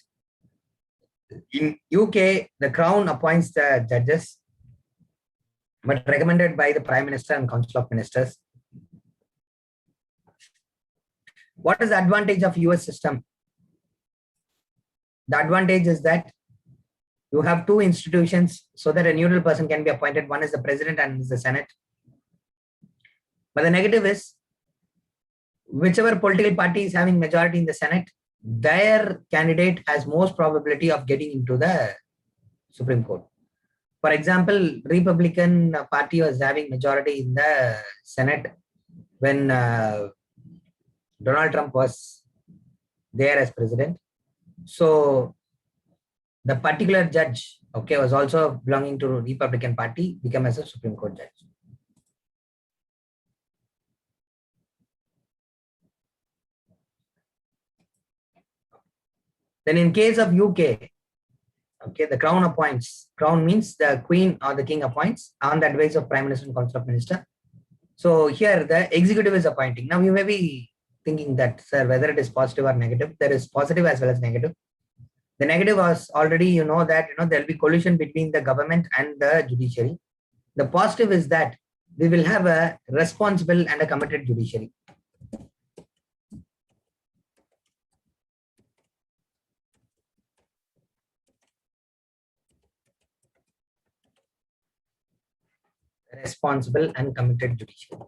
In UK, the Crown appoints the judges, but recommended by the Prime Minister and Council of Ministers. What is the advantage of US system? The advantage is that you have two institutions so that a neutral person can be appointed. One is the president and is the Senate. But the negative is, whichever political party is having majority in the Senate, their candidate has most probability of getting into the Supreme Court. For example, Republican Party was having majority in the Senate. when Donald Trump was there as president. So the particular judge, okay, was also belonging to Republican Party, became as a Supreme Court judge. Then in case of UK, okay, the crown appoints. Crown means the queen or the king appoints on the advice of prime minister and council of minister. So here the executive is appointing. Now you may be thinking that, sir, whether it is positive or negative, there is positive as well as negative. The negative was already, you know, that there will be collision between the government and the judiciary. The positive is that we will have a responsible and a committed judiciary. Responsible and committed judiciary.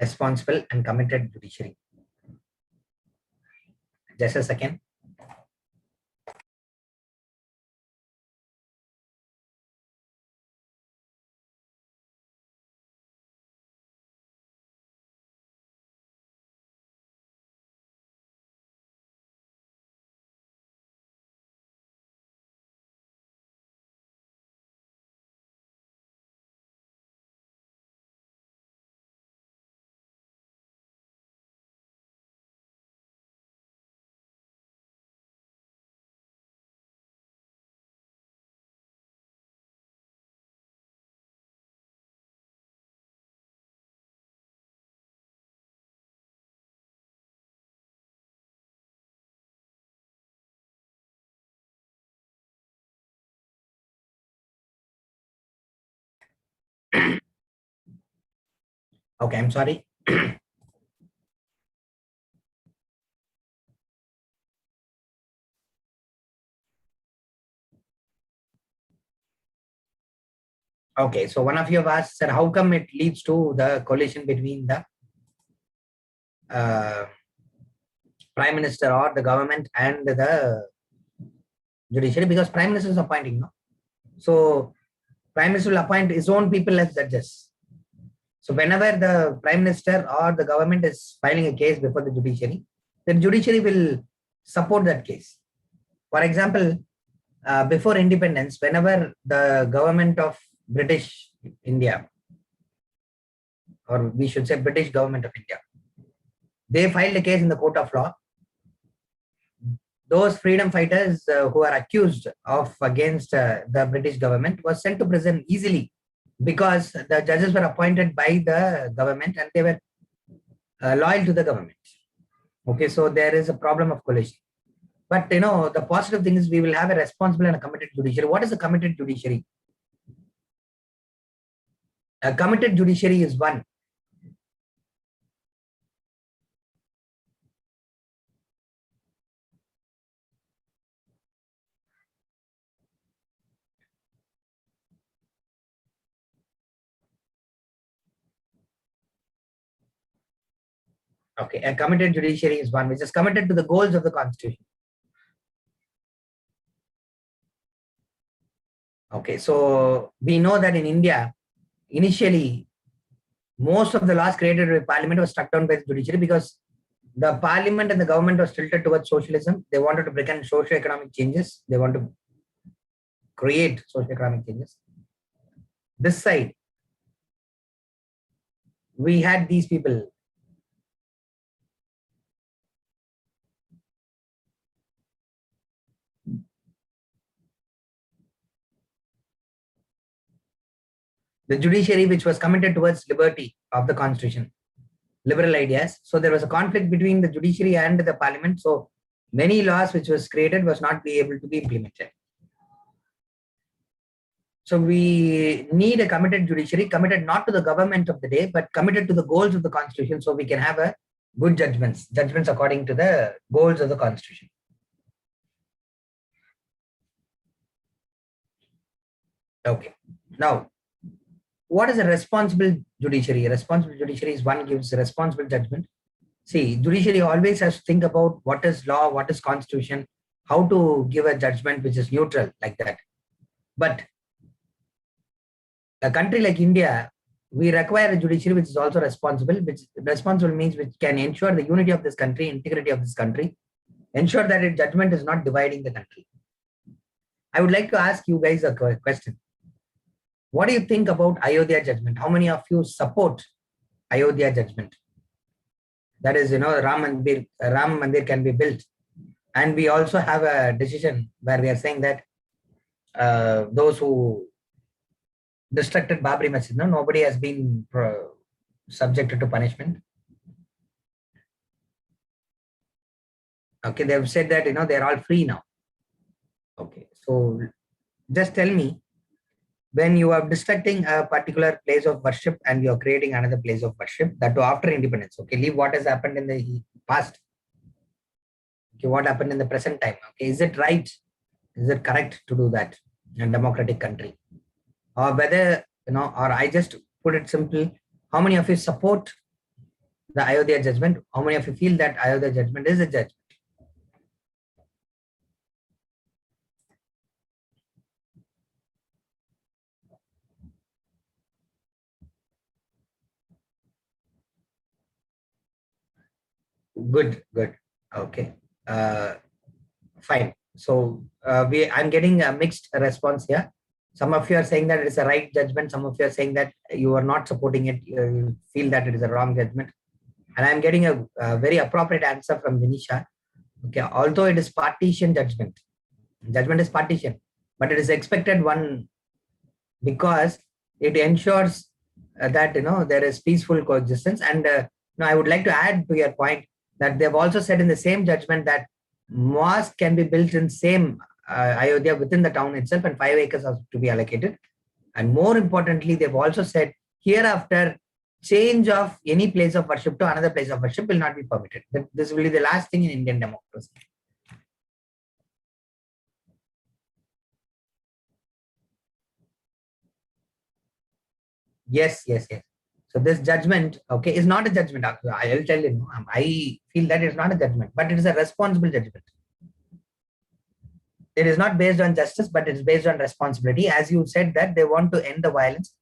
Responsible and committed judiciary. Just a second. Okay, I'm sorry. Okay, so one of you have asked, sir, how come it leads to the collision between the prime minister or the government and the judiciary? Because prime minister is appointing, no? So prime minister will appoint his own people as judges. So whenever the prime minister or the government is filing a case before the judiciary, the judiciary will support that case. For example, before independence, whenever the government of British India, or we should say British government of India, they filed a case in the court of law. Those freedom fighters who are accused of against the British government was sent to prison easily because the judges were appointed by the government and they were loyal to the government. Okay, so there is a problem of collision. But the positive thing is we will have a responsible and a committed judiciary. What is a committed judiciary? A committed judiciary is one. Okay, a committed judiciary is one which is committed to the goals of the Constitution. Okay, so we know that in India, initially, most of the laws created by Parliament was struck down by the judiciary because the Parliament and the government was tilted towards socialism. They wanted to bring in socio-economic changes. They want to create socio-economic changes. This side, we had these people. The judiciary, which was committed towards liberty of the Constitution, liberal ideas. So there was a conflict between the judiciary and the Parliament. So many laws which was created was not be able to be implemented. So we need a committed judiciary, committed not to the government of the day, but committed to the goals of the Constitution, so we can have a good judgments according to the goals of the Constitution. Okay. Now, what is a responsible judiciary? A responsible judiciary is one gives responsible judgment. See, judiciary always has to think about what is law, what is constitution, how to give a judgment which is neutral like that. But a country like India, we require a judiciary which is also responsible, which responsible means which can ensure the unity of this country, integrity of this country, ensure that its judgment is not dividing the country. I would like to ask you guys a question. What do you think about Ayodhya judgment? How many of you support Ayodhya judgment? That is, Ram Mandir can be built. And we also have a decision where we are saying that those who destructed Babri Masjid, nobody has been subjected to punishment. Okay, they have said that, they're all free now. Okay, so just tell me, when you are destructing a particular place of worship and you're creating another place of worship, that too after independence, okay, leave what has happened in the past. Okay, what happened in the present time? Okay, is it right? Is it correct to do that in a democratic country? Or whether, or I just put it simple, how many of you support the Ayodhya judgment? How many of you feel that Ayodhya judgment is a judgment? Good. Okay. Fine. So I'm getting a mixed response here. Some of you are saying that it is a right judgment. Some of you are saying that you are not supporting it. You feel that it is a wrong judgment. And I'm getting a very appropriate answer from Vinisha. Okay. Although it is partition judgment is partition, but it is expected one because it ensures that, there is peaceful coexistence. And I would like to add to your point that they've also said in the same judgment that mosque can be built in same Ayodhya within the town itself, and 5 acres are to be allocated. And more importantly, they've also said hereafter change of any place of worship to another place of worship will not be permitted. This will be the last thing in Indian democracy. Yes. So this judgment, okay, is not a judgment. I'll tell you, I feel that it's not a judgment, but it is a responsible judgment. It is not based on justice, but it's based on responsibility. As you said that they want to end the violence.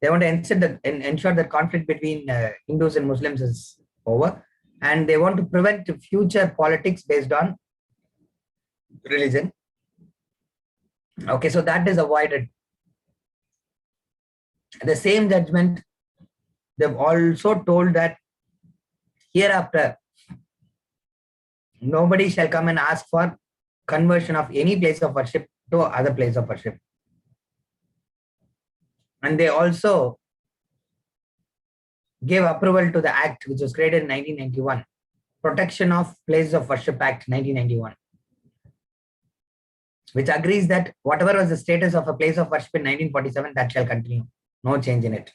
They want to ensure that conflict between Hindus and Muslims is over. And they want to prevent future politics based on religion. Okay, so that is avoided. The same judgment, they've also told that hereafter, nobody shall come and ask for conversion of any place of worship to other place of worship. And they also gave approval to the act which was created in 1991, Protection of Places of Worship Act 1991, which agrees that whatever was the status of a place of worship in 1947, that shall continue. No change in it.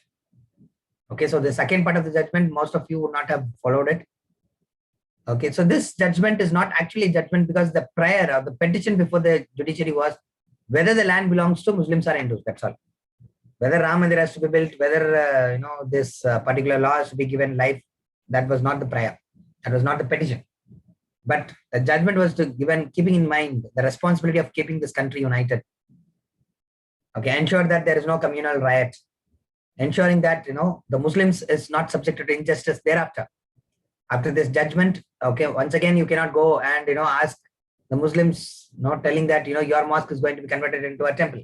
Okay, so the second part of the judgment, most of you would not have followed it. Okay, so this judgment is not actually a judgment because the prayer or the petition before the judiciary was whether the land belongs to Muslims or Hindus, that's all. Whether Ram Mandir has to be built, whether this particular law has to be given life, that was not the prayer. That was not the petition. But the judgment was keeping in mind the responsibility of keeping this country united. Okay, ensure that there is no communal riot. Ensuring that, the Muslims is not subjected to injustice thereafter. After this judgment, okay, once again, you cannot go and, ask the Muslims, telling that, your mosque is going to be converted into a temple.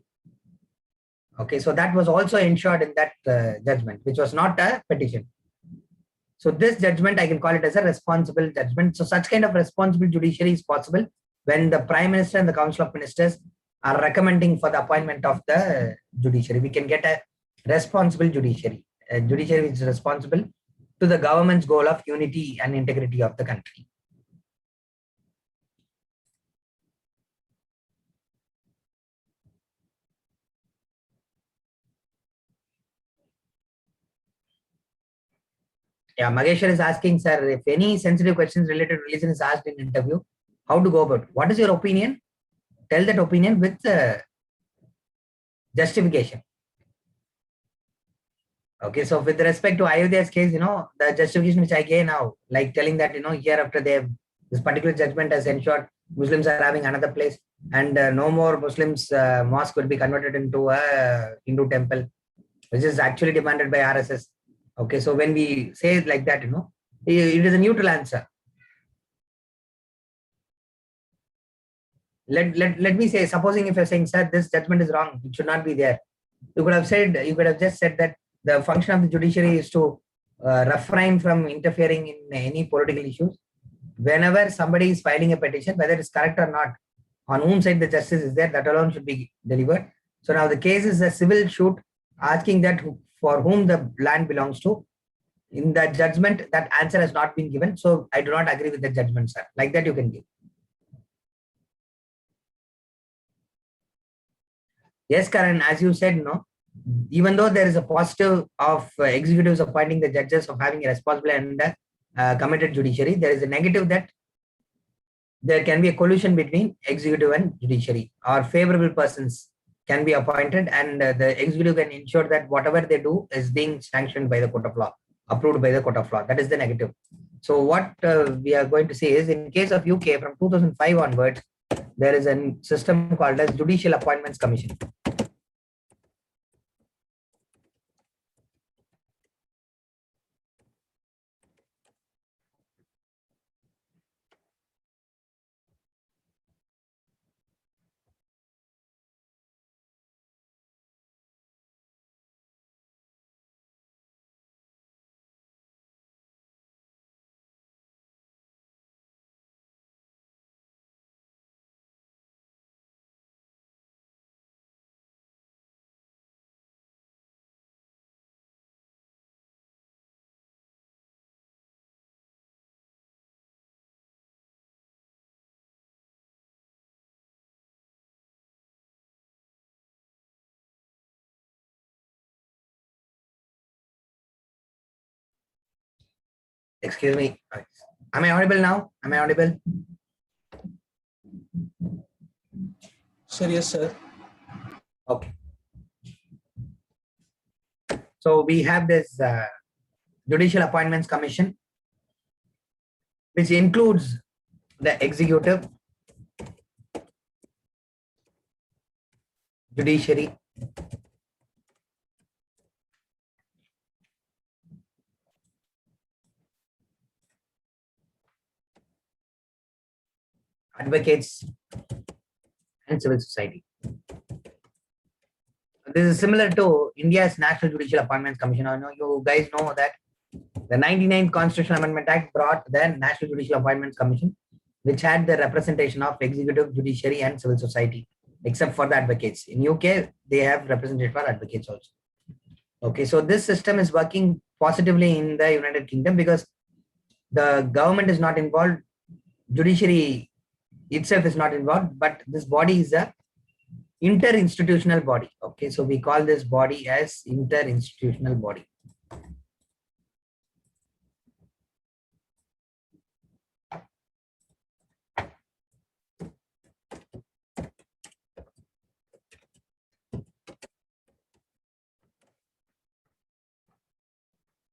Okay, so that was also ensured in that judgment, which was not a petition. So this judgment, I can call it as a responsible judgment. So such kind of responsible judiciary is possible when the Prime Minister and the Council of Ministers are recommending for the appointment of the judiciary. We can get a responsible judiciary, a judiciary which is responsible to the government's goal of unity and integrity of the country. Yeah, Mageshwar is asking, sir, if any sensitive questions related to religion is asked in interview, how to go about it? What is your opinion? Tell that opinion with justification. Okay, so with respect to Ayodhya's case, the justification which I gave now, like telling that, hereafter this particular judgment has ensured Muslims are having another place, and no more Muslims mosque will be converted into a Hindu temple, which is actually demanded by RSS. Okay, so when we say it like that, it is a neutral answer. Let me say, supposing if you're saying, sir, this judgment is wrong, it should not be there. You could have just said that the function of the judiciary is to refrain from interfering in any political issues. Whenever somebody is filing a petition, whether it's correct or not, on whom side the justice is there, that alone should be delivered. So now the case is a civil suit asking that for whom the land belongs to. In that judgment, that answer has not been given. So I do not agree with the judgment, sir. Like that you can give. Yes, Karan, as you said, no, even though there is a positive of executives appointing the judges of having a responsible and committed judiciary, there is a negative that there can be a collusion between executive and judiciary, or favorable persons can be appointed, and the executive can ensure that whatever they do is being sanctioned by the court of law, approved by the court of law. That is the negative. So what we are going to say is, in case of UK, from 2005 onwards, there is a system called as Judicial Appointments Commission. Excuse me. Am I audible now? Am I audible? Sir, yes, sir. Okay. So we have this Judicial Appointments Commission, which includes the executive, judiciary, advocates, and civil society. This is similar to India's National Judicial Appointments Commission. I know you guys know that the 99th Constitutional Amendment Act brought the National Judicial Appointments Commission, which had the representation of executive, judiciary, and civil society, except for the advocates. In UK, they have represented for advocates also. Okay, so this system is working positively in the United Kingdom because the government is not involved, judiciary itself is not involved, but this body is a interinstitutional body. Okay, so we call this body as interinstitutional body.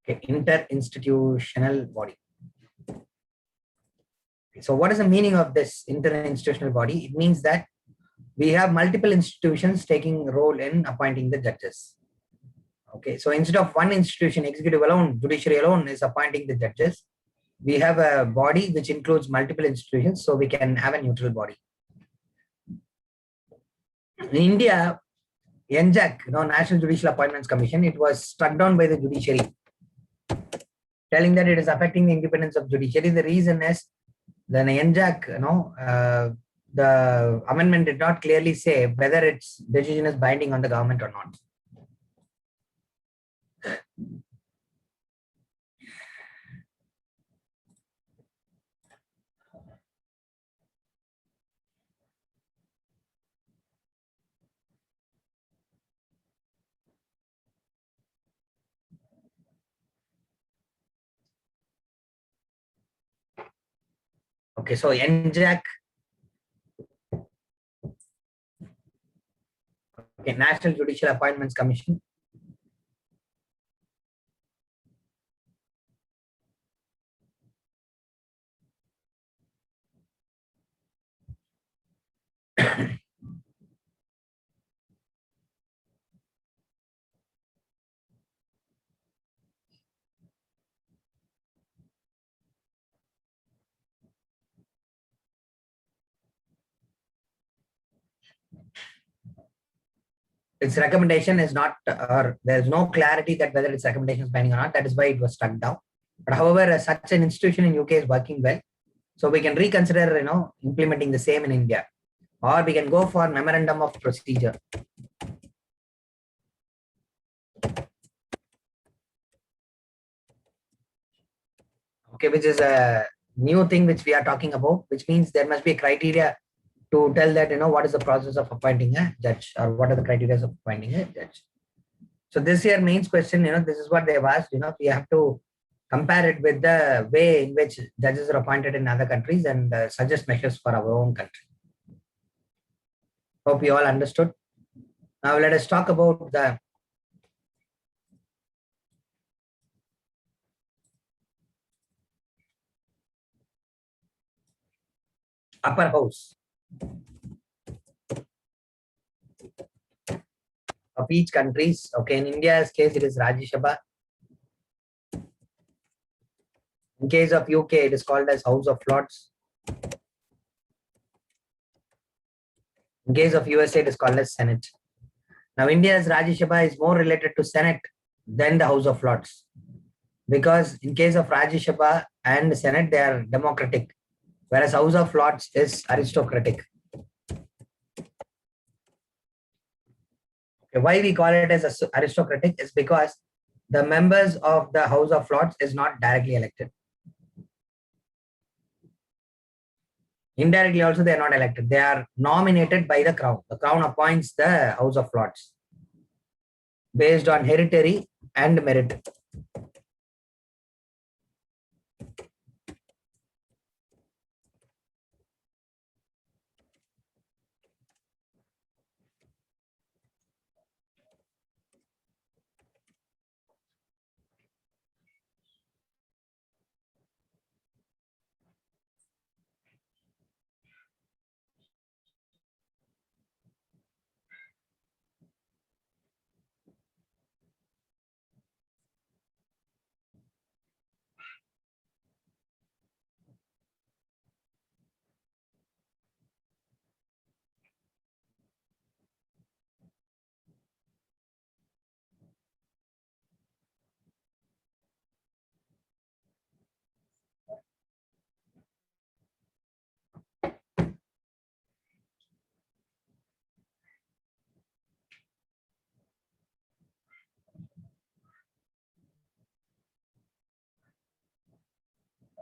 Okay, interinstitutional body. So what is the meaning of this interinstitutional body? It means that we have multiple institutions taking role in appointing the judges. Okay, so instead of one institution, executive alone, judiciary alone is appointing the judges, we have a body which includes multiple institutions, so we can have a neutral body. In India, NJAC, National Judicial Appointments Commission, it was struck down by the judiciary, telling that it is affecting the independence of judiciary. The reason is the NJAC, the amendment did not clearly say whether its decision is binding on the government or not. Okay, so NJAC, okay, National Judicial Appointments Commission, its recommendation is not, or there's no clarity that whether its recommendation is binding or not. That is why it was struck down. But however, such an institution in UK is working well. So we can reconsider, implementing the same in India, or we can go for memorandum of procedure. Okay, which is a new thing which we are talking about, which means there must be a criteria to tell that, what is the process of appointing a judge, or what are the criteria of appointing a judge. So this year mains question, this is what they have asked, we have to compare it with the way in which judges are appointed in other countries and suggest measures for our own country. Hope you all understood. Now let us talk about the upper house of each countries. Okay, in India's case, it is Rajya Sabha. In case of UK, it is called as House of Lords. In case of USA, it is called as Senate. Now, India's Rajya Sabha is more related to Senate than the House of Lords, because in case of Rajya Sabha and Senate, they are democratic, whereas House of Lords is aristocratic. Okay, why we call it as aristocratic is because the members of the House of Lords is not directly elected. Indirectly also, they are not elected. They are nominated by the Crown. The Crown appoints the House of Lords based on hereditary and merit.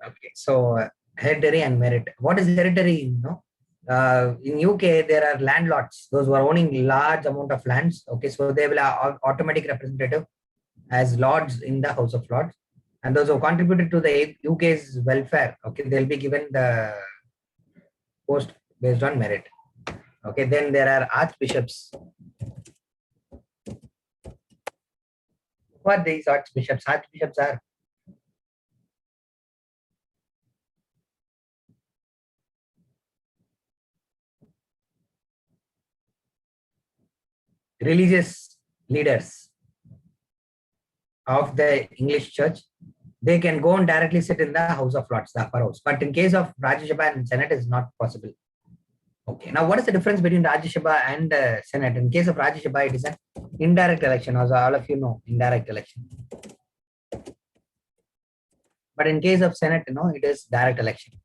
Okay, so hereditary and merit. What is hereditary? In UK, there are landlords, those who are owning large amount of lands. Okay, so they will have automatic representative as lords in the House of Lords, and those who contributed to the UK's welfare, okay, they'll be given the post based on merit. Okay, then there are archbishops. Who are these archbishops? Archbishops are religious leaders of the English church. They can go and directly sit in the House of Lords, the upper house. But in case of Rajya Sabha and Senate, is not possible. Okay, now what is the difference between Rajya Sabha and Senate? In case of Rajya Sabha, it is an indirect election, as all of you know, indirect election. But in case of Senate, it is direct election.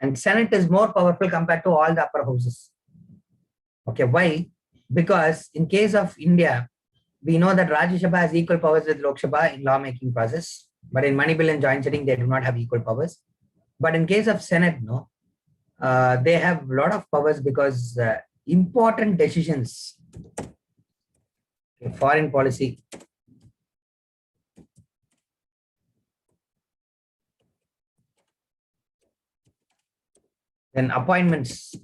And Senate is more powerful compared to all the upper houses. Okay, why? Because in case of India, we know that Rajya Sabha has equal powers with Lok Sabha in lawmaking process, but in money bill and joint sitting, they do not have equal powers. But in case of Senate, they have a lot of powers because important decisions, foreign policy, then appointments,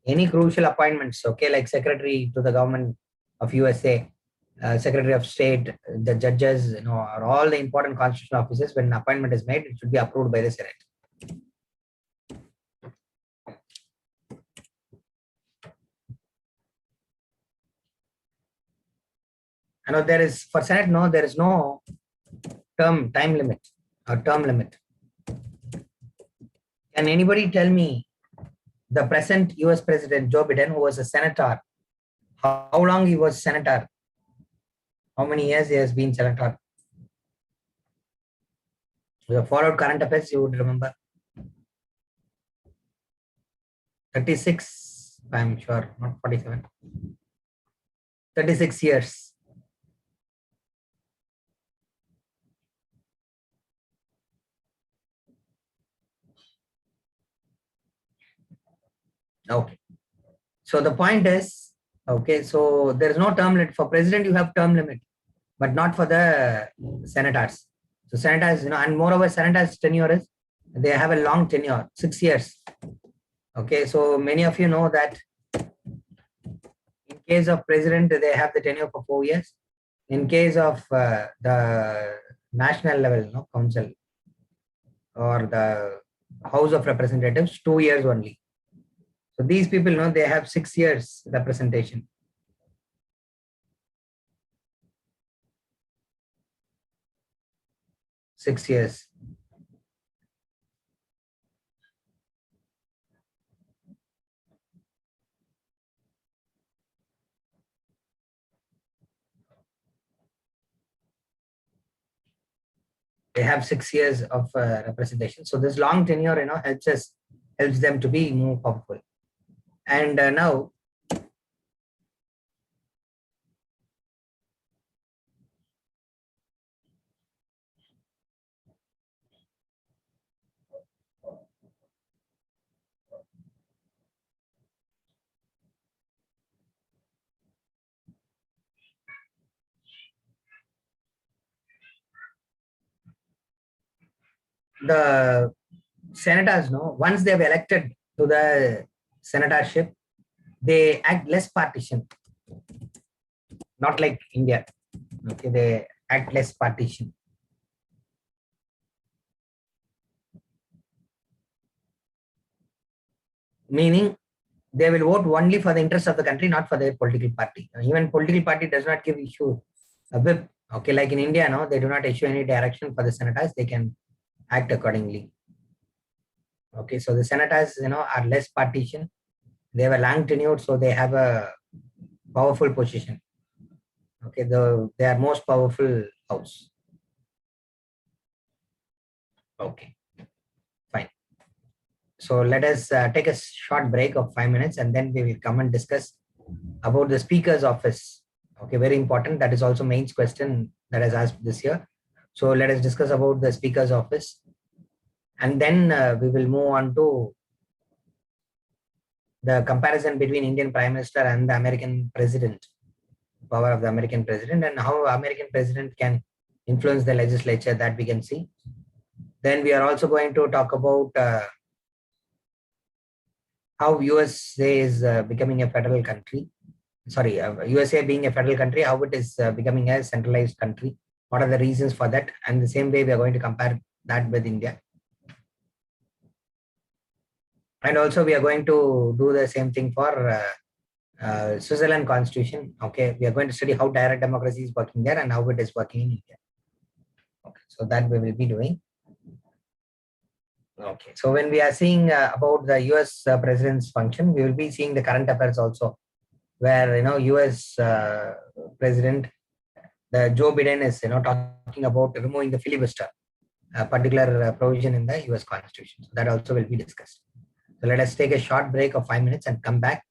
any crucial appointments, okay, like secretary to the government of USA, secretary of state, the judges, or all the important constitutional offices, when an appointment is made, it should be approved by the Senate. I know there is, for Senate, there is no time limit or term limit. Can anybody tell me the present US President Joe Biden, who was a senator, how long he was senator? How many years he has been senator? You followed current affairs, you would remember. 36, I'm sure, not 47. 36 years. Okay. So the point is, okay, so there is no term limit. For president, you have term limit, but not for the senators. So senators, and moreover, senators tenure is, they have a long tenure, 6 years. Okay, so many of you know that in case of president, they have the tenure for 4 years. In case of the national level, council or the House of Representatives, 2 years only. So these people, they have 6 years representation. Six years. They have 6 years of representation. So this long tenure, helps them to be more powerful. And now, the senators, once they've elected to the senatorship, they act less partition, not like India. Okay, they act less partition. Meaning they will vote only for the interest of the country, not for their political party. Even political party does not give issue a whip. Okay, like in India, they do not issue any direction for the senators. They can act accordingly. Okay, so the senators, are less partition. They have a long tenure, so they have a powerful position. Okay, they are most powerful house. Okay, fine. So let us take a short break of 5 minutes, and then we will come and discuss about the speaker's office. Okay, very important. That is also mains question that is asked this year. So let us discuss about the speaker's office, and then we will move on to the comparison between Indian Prime Minister and the American President, power of the American President, and how American President can influence the legislature, that we can see. Then we are also going to talk about how USA is becoming a federal country. Sorry, USA being a federal country, how it is becoming a centralized country. What are the reasons for that? And the same way we are going to compare that with India. And also we are going to do the same thing for Switzerland Constitution. Okay, we are going to study how direct democracy is working there and how it is working in India. Okay, so that we will be doing. Okay, so when we are seeing about the US president's function, we will be seeing the current affairs also, where US president, the Joe Biden is talking about removing the filibuster, a particular provision in the US Constitution. So that also will be discussed. So let us take a short break of 5 minutes and come back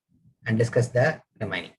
and discuss the remaining.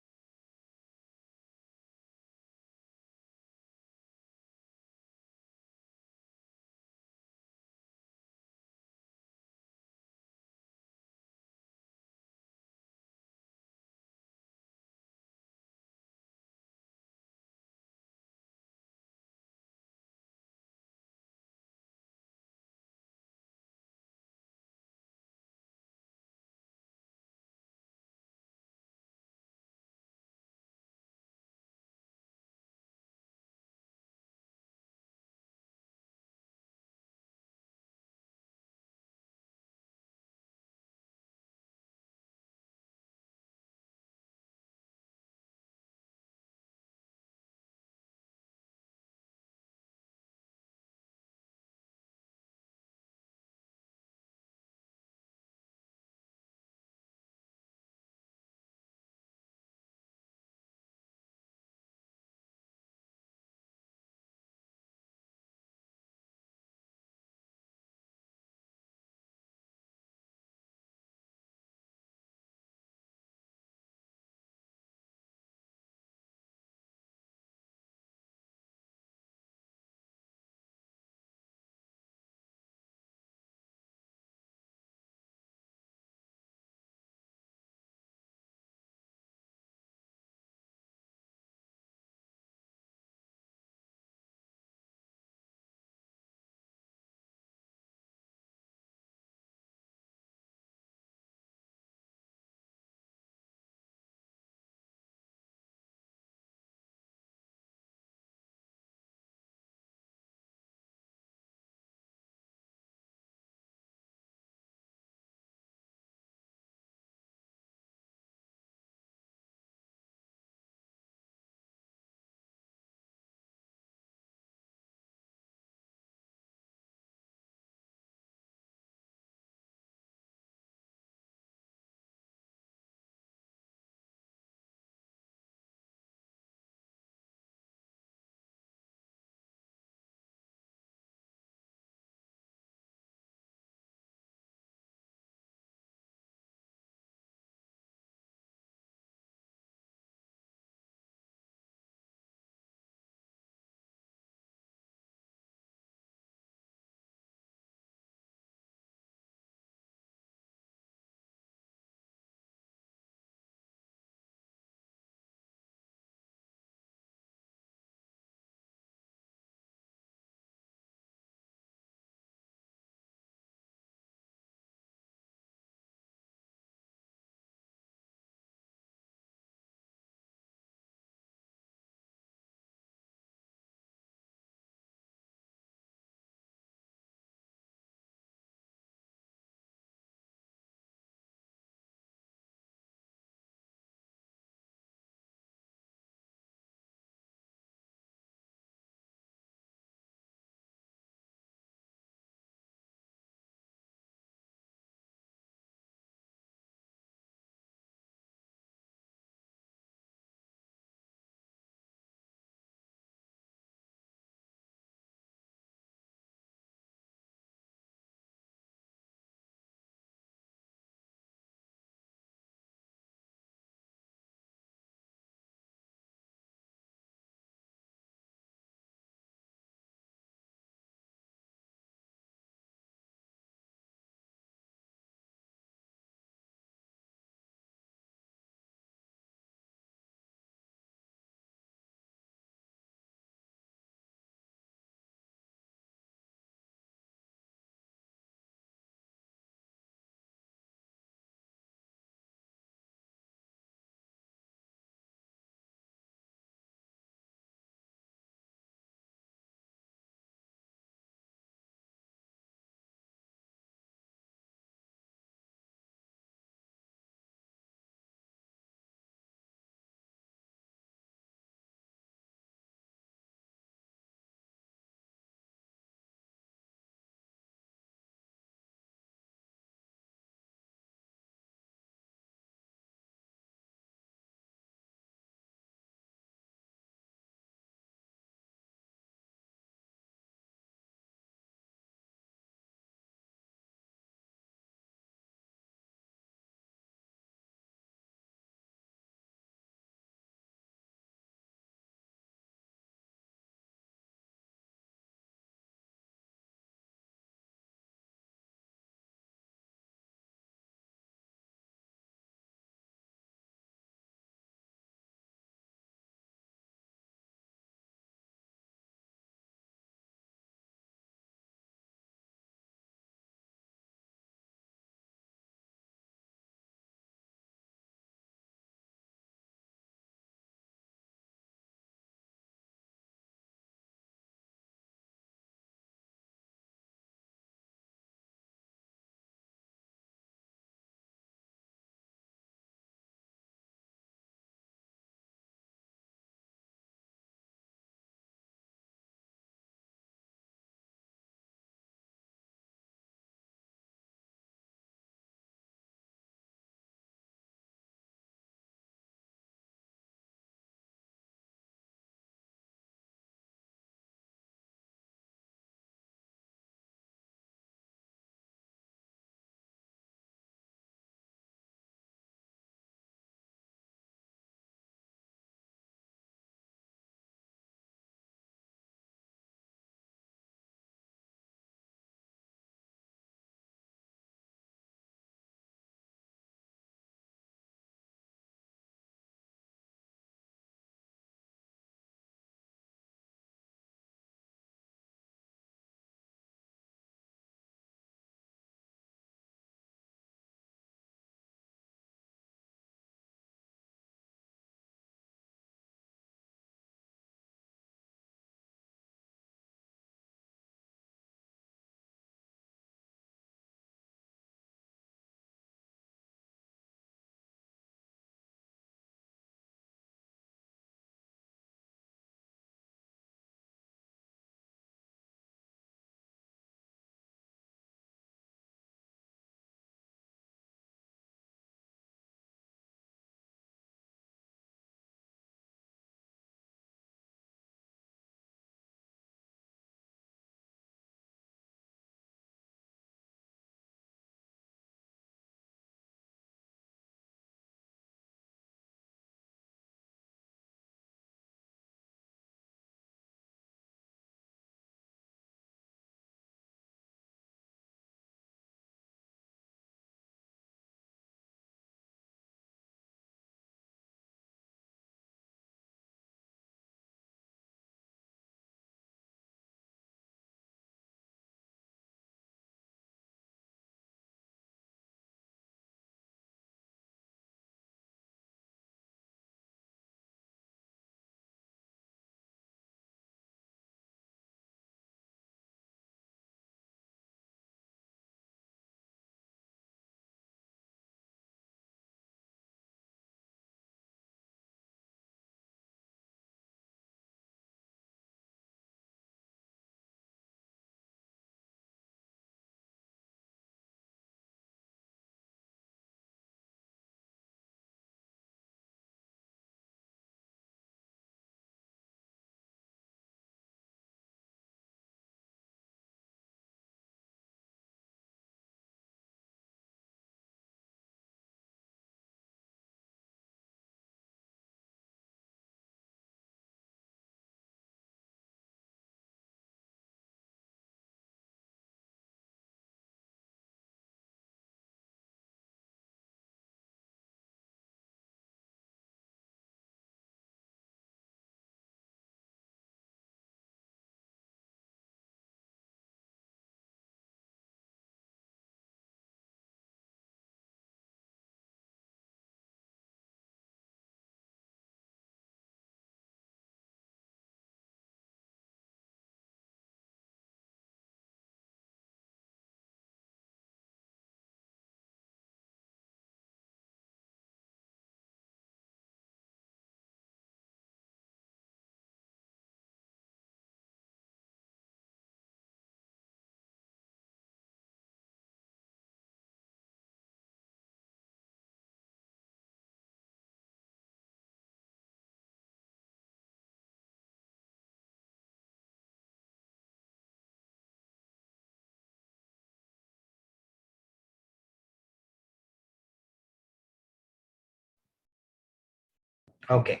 Okay.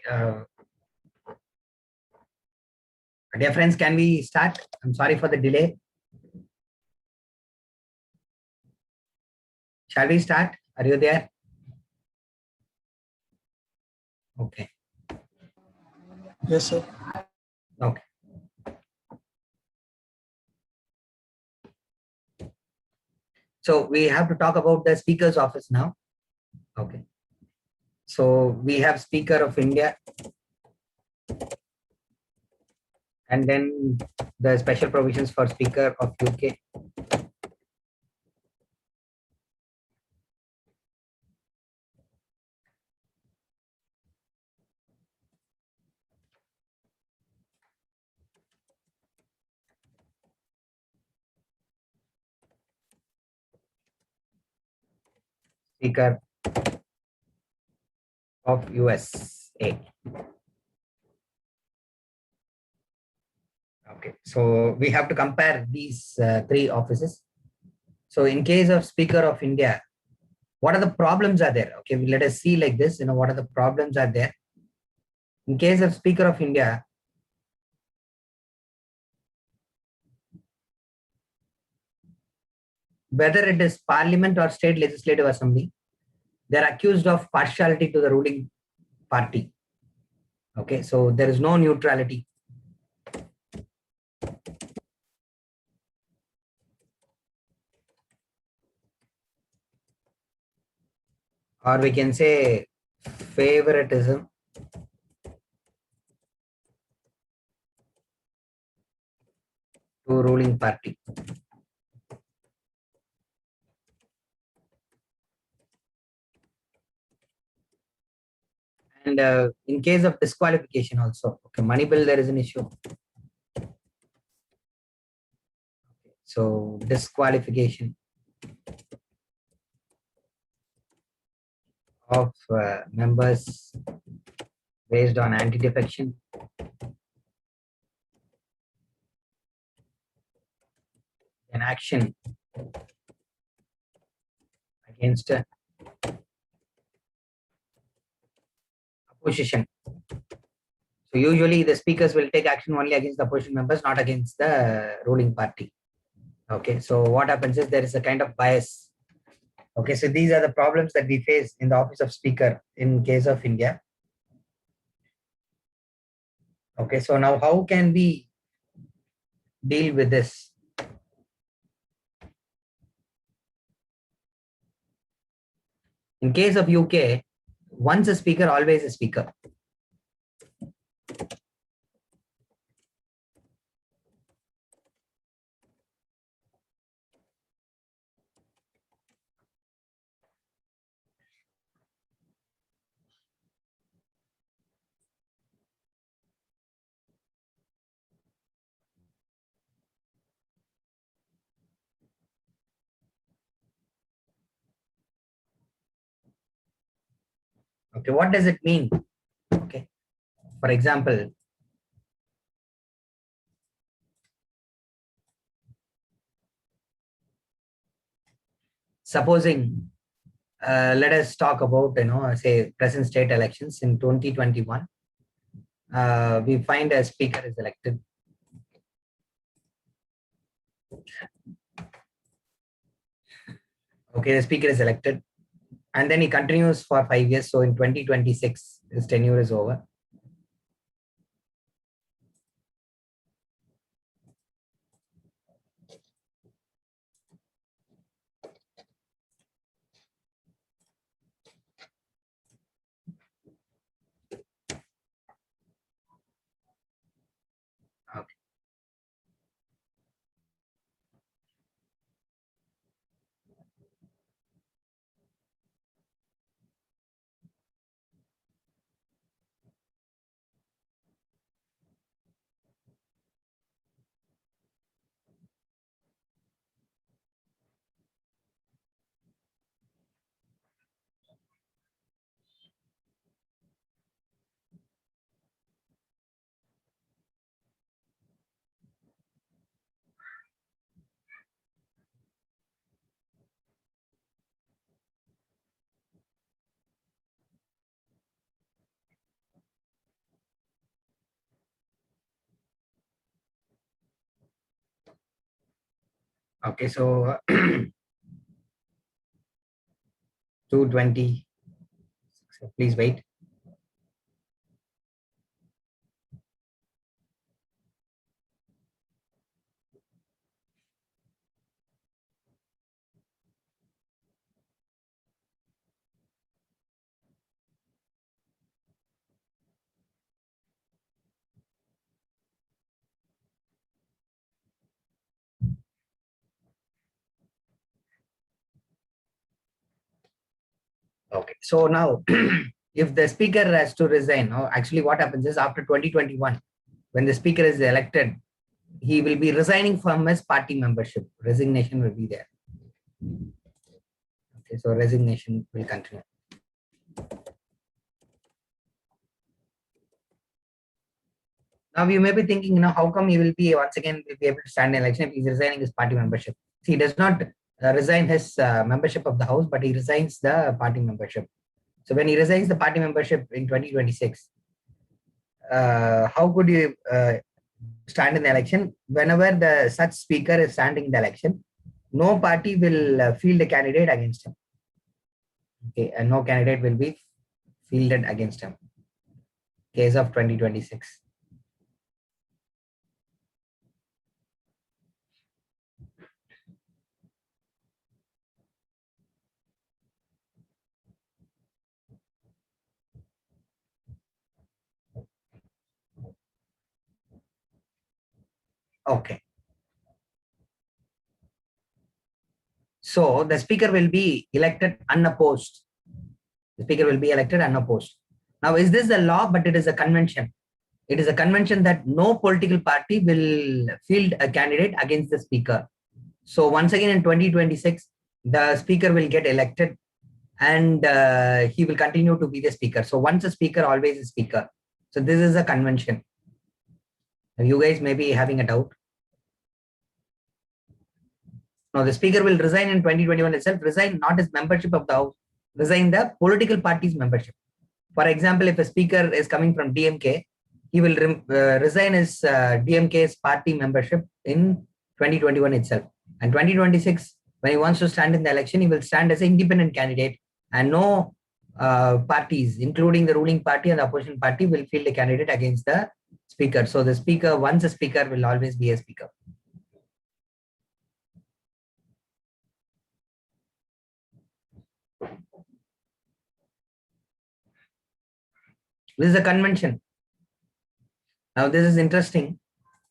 Dear friends, can we start? I'm sorry for the delay. Shall we start? Are you there? Okay. Yes, sir. Okay. So we have to talk about the Speaker's office now. Okay. So we have Speaker of India, and then the special provisions for Speaker of UK. Speaker of USA. Okay, so we have to compare these three offices. So in case of Speaker of India, what are the problems are there? Okay, let us see like this, what are the problems are there? In case of Speaker of India, whether it is Parliament or State Legislative Assembly, they're accused of partiality to the ruling party. Okay, so there is no neutrality. Or we can say favoritism to ruling party. And in case of disqualification also, okay, money bill, there is an issue. So disqualification of members based on anti-defection, an action against opposition. So usually the speakers will take action only against the opposition members, not against the ruling party. Okay, so what happens is there is a kind of bias. Okay, so these are the problems that we face in the office of speaker in case of India. Okay, so now how can we deal with this? In case of UK, once a speaker, always a speaker. Okay, what does it mean? Okay, for example, supposing let us talk about say present state elections in 2021. We find a speaker is elected. Okay, the speaker is elected, and then he continues for 5 years. So in 2026, his tenure is over. Okay. Okay, so 220. So please wait. Okay, so now if the speaker has to resign, or actually what happens is after 2021, when the speaker is elected, he will be resigning from his party membership. Resignation will be there. Okay, so resignation will continue. Now you may be thinking, how come he will be once again will be able to stand in election if he's resigning his party membership? See, he does not resign his membership of the house, but he resigns the party membership. So when he resigns the party membership in 2026, how could you stand in the election? Whenever the such speaker is standing in the election, no party will field a candidate against him. Okay, and no candidate will be fielded against him. Case of 2026. Okay. So the speaker will be elected unopposed. The speaker will be elected unopposed. Now, is this a law? But it is a convention. It is a convention that no political party will field a candidate against the speaker. So once again in 2026, the speaker will get elected and he will continue to be the speaker. So once a speaker, always a speaker. So this is a convention. You guys may be having a doubt. Now the speaker will resign in 2021 itself, resign not his membership of the house, resign the political party's membership. For example, if a speaker is coming from DMK, he will resign his DMK's party membership in 2021 itself. And 2026, when he wants to stand in the election, he will stand as an independent candidate, and no parties, including the ruling party and the opposition party, will field a candidate against the speaker. So the speaker, once a speaker, will always be a speaker. This is a convention. Now this is interesting.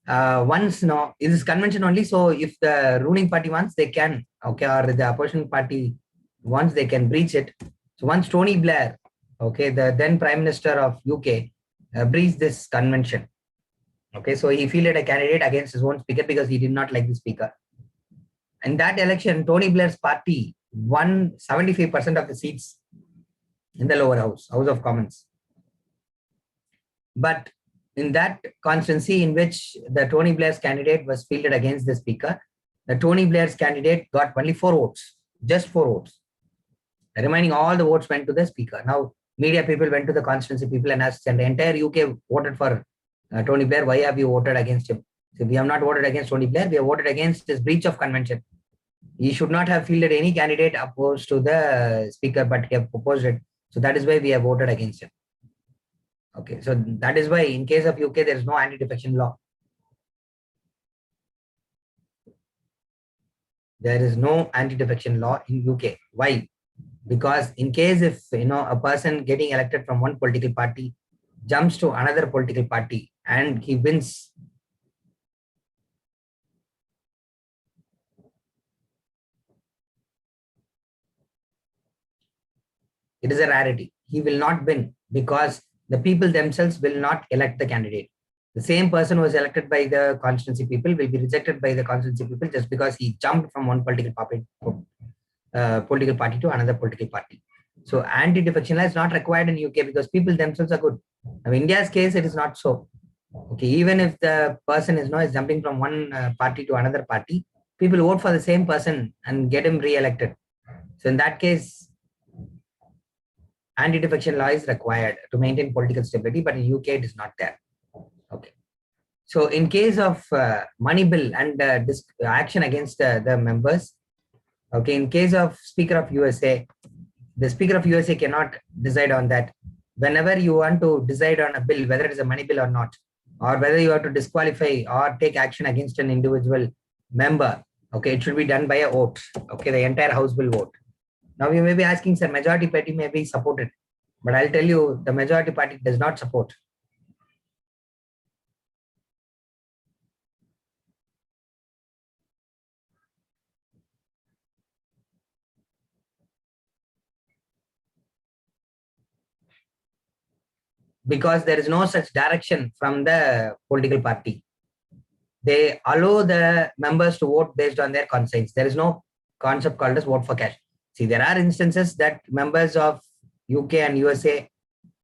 Once it is convention only. So if the ruling party wants, they can, okay, or the opposition party wants, they can breach it. So once Tony Blair, okay, the then Prime Minister of UK, breached this convention. Okay, so he fielded a candidate against his own speaker because he did not like the speaker. In that election, Tony Blair's party won 75% of the seats in the lower house, House of Commons. But in that constituency in which the Tony Blair's candidate was fielded against the speaker, the Tony Blair's candidate got only 4 votes, just 4 votes. The remaining all the votes went to the speaker. Now, media people went to the constituency people and asked, and the entire UK voted for Tony Blair. Why have you voted against him? So we have not voted against Tony Blair. We have voted against his breach of convention. He should not have fielded any candidate opposed to the speaker, but he have proposed it. So that is why we have voted against him. Okay, so that is why in case of UK, there is no anti-defection law. There is no anti-defection law in UK. Why? Because in case if a person getting elected from one political party jumps to another political party and he wins, it is a rarity. He will not win because the people themselves will not elect the candidate. The same person who was elected by the constituency people will be rejected by the constituency people just because he jumped from one political party to another political party. So anti-defection law is not required in UK because people themselves are good. Now, in India's case, it is not so. Okay, even if the person is jumping from one party to another party, people vote for the same person and get him re-elected. So in that case, anti-defection law is required to maintain political stability, but in UK it is not there. Okay. So in case of money bill and action against the members, okay, in case of Speaker of USA, the Speaker of USA cannot decide on that. Whenever you want to decide on a bill, whether it is a money bill or not, or whether you have to disqualify or take action against an individual member, okay, it should be done by a vote. Okay, the entire House will vote. Now you may be asking, sir, majority party may be supported, but I'll tell you, the majority party does not support. Because there is no such direction from the political party. They allow the members to vote based on their conscience. There is no concept called as vote for cash. See, there are instances that members of UK and USA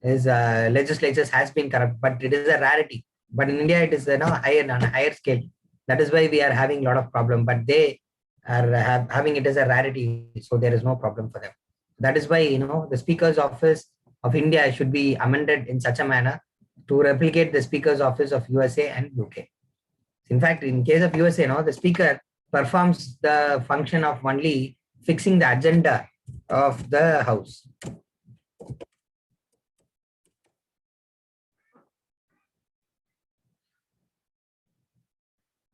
is legislatures has been corrupt, but it is a rarity. But in India, it is higher on a higher scale. That is why we are having a lot of problem. But they are having it as a rarity, so there is no problem for them. That is why the Speaker's Office of India should be amended in such a manner to replicate the Speaker's Office of USA and UK. In fact, in case of USA, the Speaker performs the function of only fixing the agenda of the House.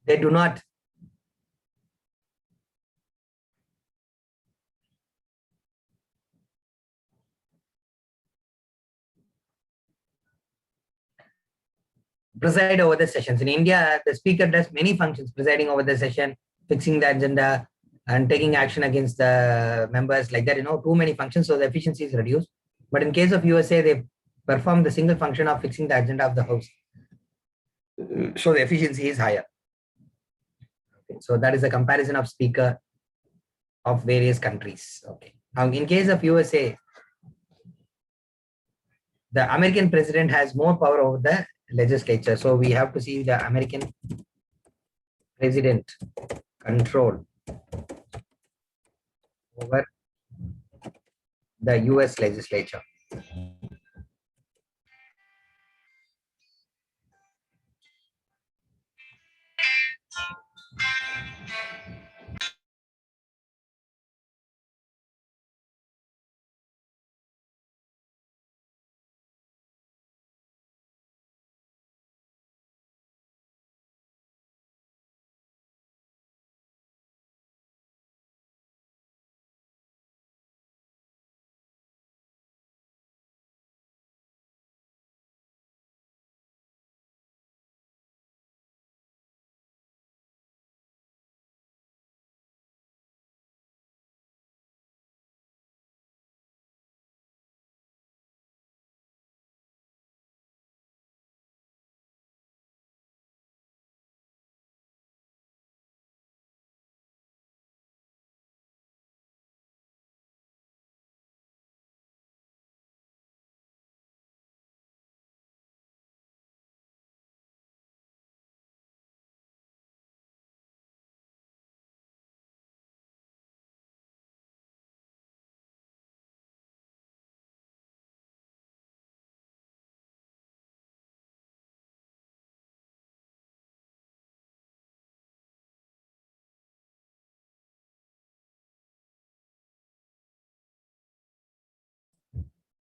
They do not. Preside over the sessions. In India, the Speaker does many functions, presiding over the session, fixing the agenda, and taking action against the members like that. Too many functions, so the efficiency is reduced. But in case of USA, they perform the single function of fixing the agenda of the House, so the efficiency is higher. Okay, so that is a comparison of Speaker of various countries. Okay. Now, in case of USA, the American president has more power over the legislature. So we have to see the American president control over the US legislature.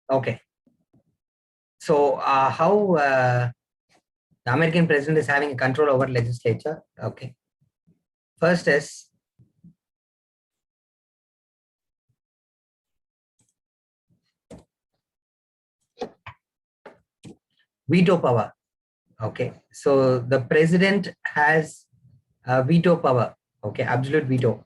Okay. So how the American president is having a control over legislature? Okay. First is veto power. Okay. So the president has veto power. Okay. Absolute veto.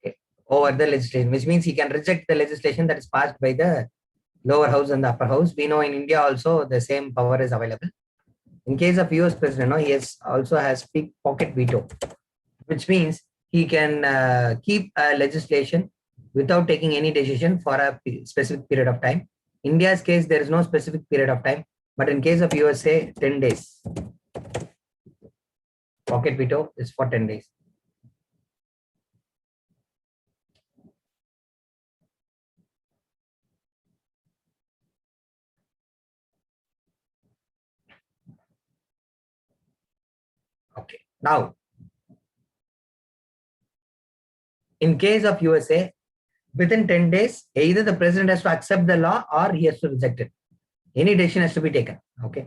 Okay. Over the legislation, which means he can reject the legislation that is passed by the lower house and the upper house. We know in India also the same power is available. In case of US president, he also has big pocket veto, which means he can keep a legislation without taking any decision for a specific period of time. India's case, there is no specific period of time, but in case of USA, 10 days. Pocket veto is for 10 days. Now, in case of USA, within 10 days, either the president has to accept the law or he has to reject it. Any decision has to be taken. Okay,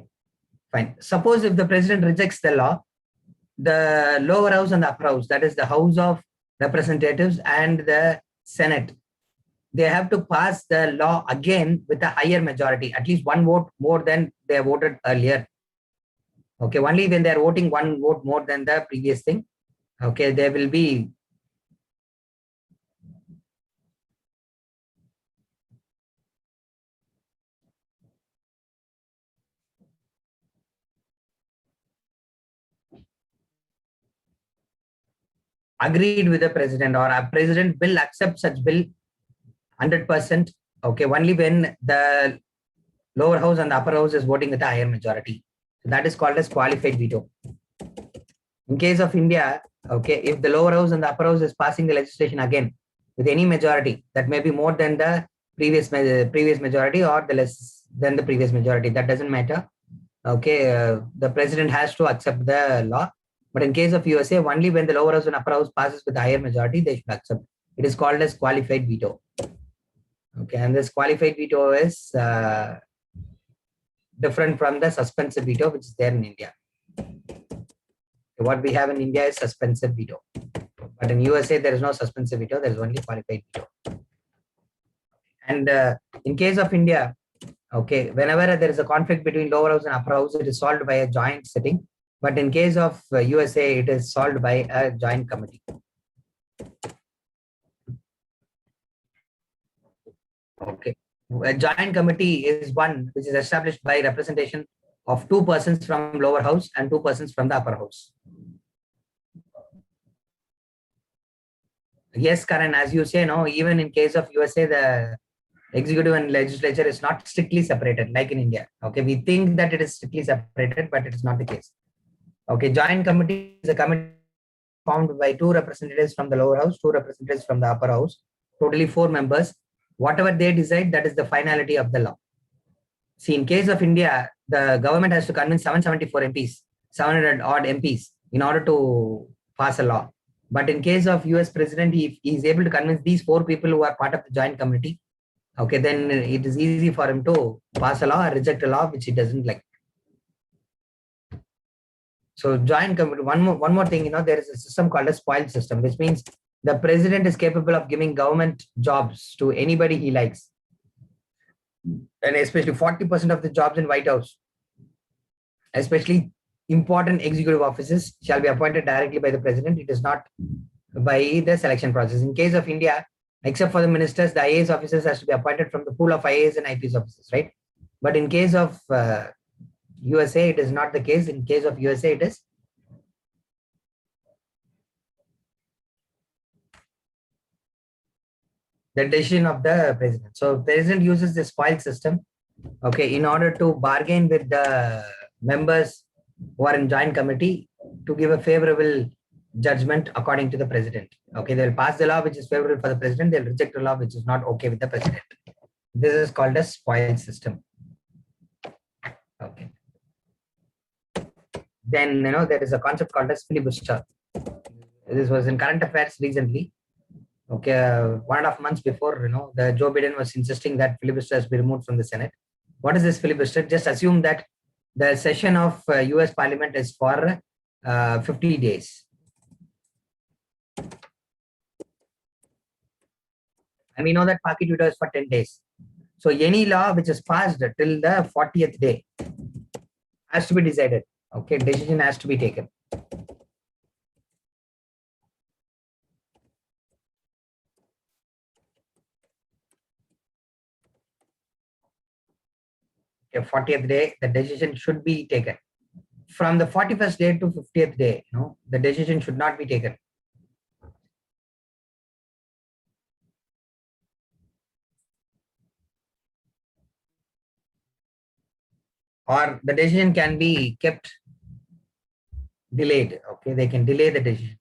fine. Suppose if the president rejects the law, the lower house and the upper house, that is the House of Representatives and the Senate, they have to pass the law again with a higher majority, at least one vote more than they voted earlier. Okay, only when they are voting one vote more than the previous thing, okay, there will be agreed with the president, or a president will accept such bill 100%. Okay, only when the lower house and the upper house is voting with a higher majority. So that is called as qualified veto. In case of India, okay, if the lower house and the upper house is passing the legislation again with any majority, that may be more than the previous majority or the less than the previous majority, that doesn't matter. Okay, the president has to accept the law. But in case of USA, only when the lower house and upper house passes with a higher majority, they should accept. It is called as qualified veto. Okay, and this qualified veto is different from the suspensive veto, which is there in India. What we have in India is suspensive veto. But in USA, there is no suspensive veto, there is only qualified veto. And in case of India, okay, whenever there is a conflict between lower house and upper house, it is solved by a joint sitting. But in case of USA, it is solved by a joint committee. Okay. A joint committee is one which is established by representation of two persons from lower house and two persons from the upper house. Yes, Karan, as you say, no, even in case of USA, the executive and legislature is not strictly separated like in India. Okay, we think that it is strictly separated, but it is not the case. Okay, joint committee is a committee formed by two representatives from the lower house, two representatives from the upper house, totally 4 members. Whatever they decide, that is the finality of the law. See, in case of India, the government has to convince 774 MPs, 700 odd MPs in order to pass a law. But in case of US president, if he is able to convince these 4 people who are part of the joint committee, okay, then it is easy for him to pass a law or reject a law which he doesn't like. So joint committee, one more thing, there is a system called a spoil system, which means the president is capable of giving government jobs to anybody he likes. And especially 40% of the jobs in White House, especially important executive offices, shall be appointed directly by the president. It is not by the selection process. In case of India, except for the ministers, the IAS officers has to be appointed from the pool of IAS and IPS officers, right? But in case of USA, it is not the case. In case of USA, it is the decision of the president. So president uses the spoil system, okay, in order to bargain with the members who are in joint committee to give a favorable judgment according to the president. Okay, they'll pass the law which is favorable for the president, they'll reject the law which is not okay with the president. This is called a spoil system. Okay. Then there is a concept called as filibuster. This was in current affairs recently. Okay, 1.5 months before, the Joe Biden was insisting that filibuster has been removed from the Senate. What is this filibuster? Just assume that the session of US Parliament is for 50 days. And we know that Paki Twitter is for 10 days. So any law which is passed till the 40th day has to be decided. Okay, decision has to be taken. Okay, 40th day, the decision should be taken. From the 41st day to 50th day, the decision should not be taken. Or the decision can be kept delayed. Okay, they can delay the decision.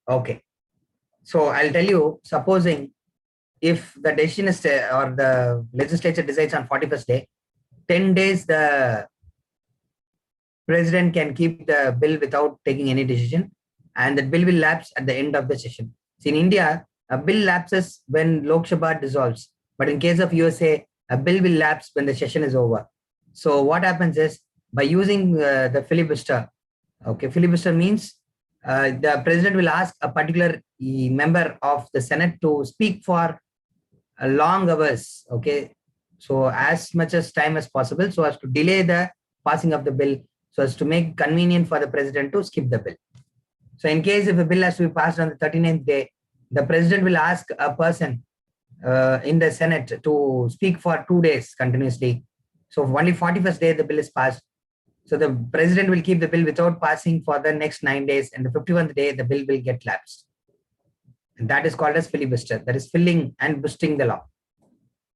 Okay. So I'll tell you, supposing if the decision is or the legislature decides on 41st day, 10 days the president can keep the bill without taking any decision, and the bill will lapse at the end of the session. See, in India, a bill lapses when Lok Sabha dissolves, but in case of USA, a bill will lapse when the session is over. So what happens is, by using the filibuster, okay, filibuster means the president will ask a particular member of the Senate to speak for long hours, okay, so as much as time as possible, so as to delay the passing of the bill, so as to make convenient for the president to skip the bill. So in case if a bill has to be passed on the 39th day, the president will ask a person in the Senate to speak for 2 days continuously. So only 41st day the bill is passed. So the president will keep the bill without passing for the next 9 days, and the 51st day the bill will get lapsed. And that is called as filibuster. That is filling and boosting the law,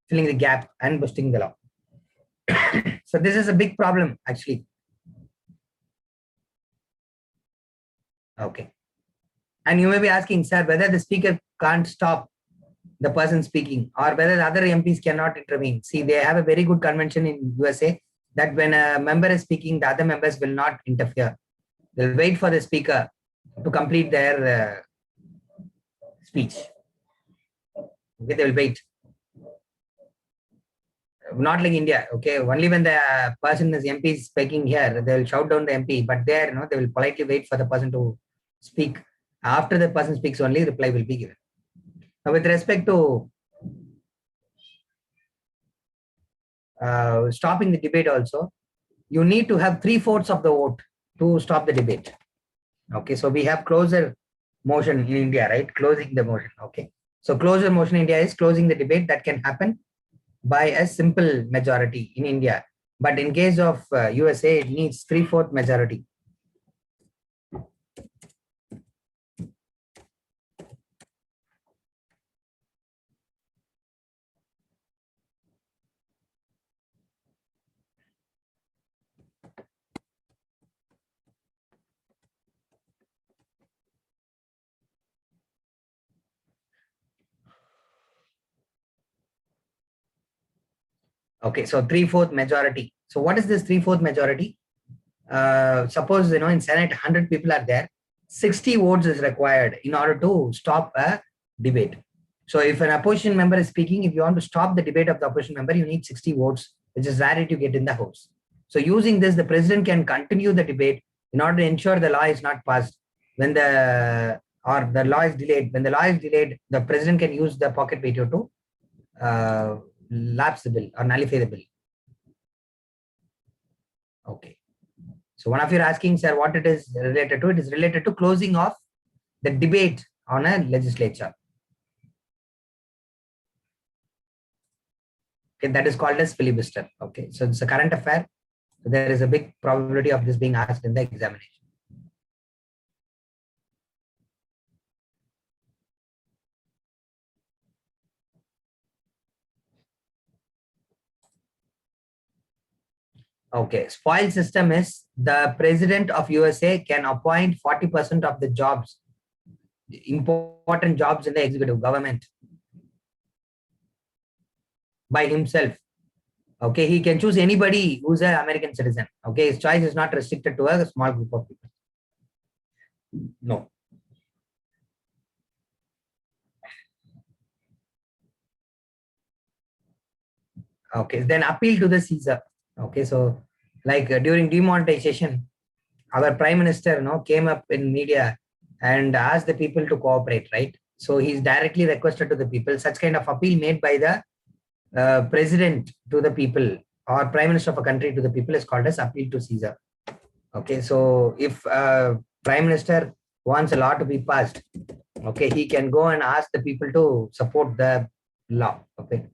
filling the gap and boosting the law. So this is a big problem actually. Okay. And you may be asking, sir, whether the speaker can't stop the person speaking or whether the other MPs cannot intervene. See, they have a very good convention in USA that when a member is speaking, the other members will not interfere. They'll wait for the speaker to complete their speech. Okay, they will wait. Not like India. Okay, only when the person is MP is speaking here, they will shout down the MP. But there, they will politely wait for the person to speak. After the person speaks, only reply will be given. Now, with respect to stopping the debate, also, you need to have 3/4 of the vote to stop the debate. Okay, so we have closer motion in India, right? Closing the motion. Okay, so closer motion in India is closing the debate that can happen by a simple majority in India. But in case of USA, it needs 3/4 majority. Okay, so 3/4 majority. So what is this 3/4 majority? Suppose in Senate 100 people are there, 60 votes is required in order to stop a debate. So if an opposition member is speaking, if you want to stop the debate of the opposition member, you need 60 votes, which is rare to get in the House. So using this, the president can continue the debate in order to ensure the law is not passed when the law is delayed. When the law is delayed, the president can use the pocket veto to lapse the bill or nullify the bill. Okay. So one of you are asking, sir, what it is related to? It is related to closing off the debate on a legislature. Okay, that is called as filibuster. Okay, so it's a current affair. So there is a big probability of this being asked in the examination. Okay, spoil system is the president of USA can appoint 40% of the jobs, important jobs in the executive government by himself. Okay, he can choose anybody who's an American citizen. Okay, his choice is not restricted to a small group of people. No. Okay, then appeal to the Caesar. Okay, so like during demonetization, our prime minister came up in media and asked the people to cooperate, right? So he's directly requested to the people. Such kind of appeal made by the president to the people or prime minister of a country to the people is called as appeal to Caesar. Okay, so if prime minister wants a law to be passed, okay, he can go and ask the people to support the law. Okay.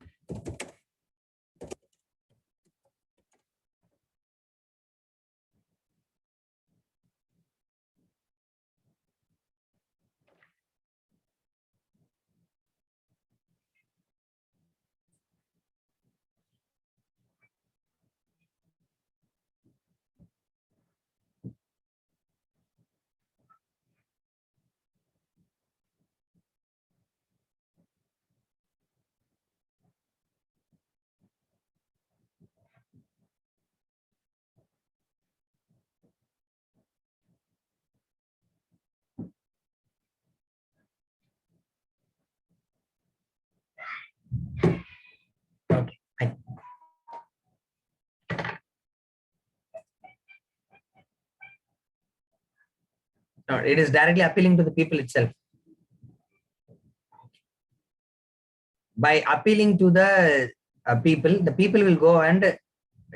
No, it is directly appealing to the people itself. By appealing to the people will go and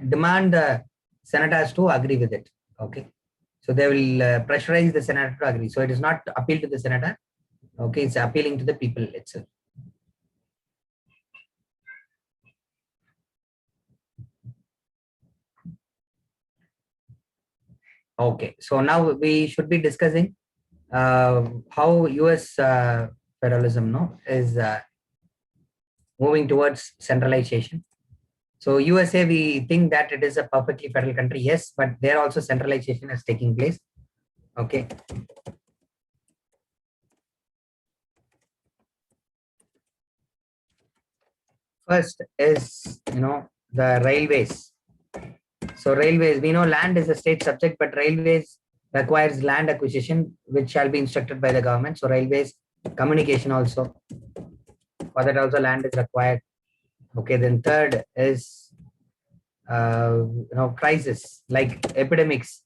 demand the senators to agree with it. Okay. So they will pressurize the senator to agree. So it is not appeal to the senator. Okay. It's appealing to the people itself. Okay. So now we should be discussing how US federalism is moving towards centralization. So USA, we think that it is a perfectly federal country, yes, but there also centralization is taking place. Okay. First is the railways. So railways, we know land is a state subject, but railways requires land acquisition, which shall be instructed by the government. So railways, communication also, for that also land is required. Okay, then third is crisis like epidemics,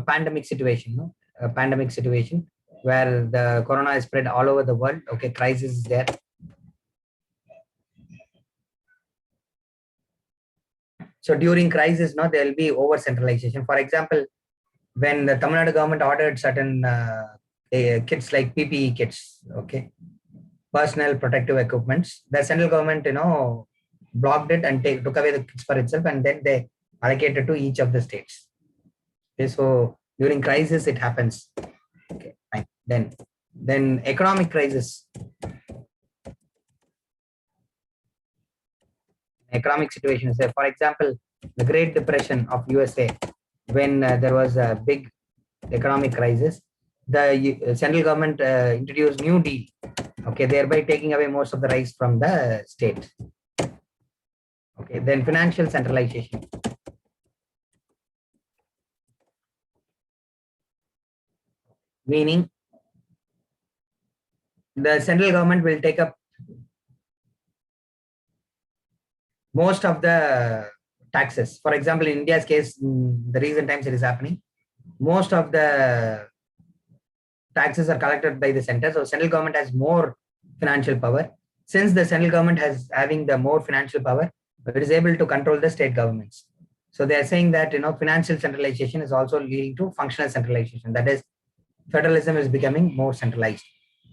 pandemic situation, a pandemic situation where the corona is spread all over the world. Okay, crisis is there. So during crisis, there will be over centralization. For example, when the Tamil Nadu government ordered certain kits like PPE kits, okay, personal protective equipments, the central government, blocked it and took away the kits for itself, and then they allocated to each of the states. Okay, so during crisis, it happens. Okay, fine. Then economic crisis. Economic situations. For example, the Great Depression of USA, when there was a big economic crisis, the central government introduced New Deal, okay, thereby taking away most of the rights from the state. Okay, then financial centralization. Meaning, the central government will take up most of the taxes. For example, in India's case, in the recent times it is happening. Most of the taxes are collected by the center. So central government has more financial power. Since the central government has having the more financial power, it is able to control the state governments. So they are saying that financial centralization is also leading to functional centralization. That is, federalism is becoming more centralized.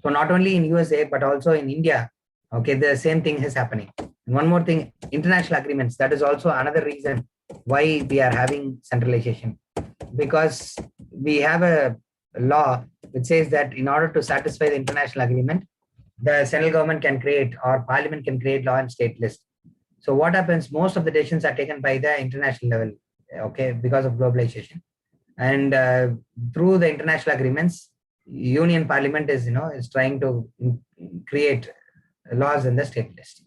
So not only in USA but also in India, okay, the same thing is happening. And one more thing, international agreements. That is also another reason why we are having centralization, because we have a law which says that in order to satisfy the international agreement, the central government can create or parliament can create law and state list. So what happens? Most of the decisions are taken by the international level, okay, because of globalization. And through the international agreements, Union Parliament is trying to create laws in the state list,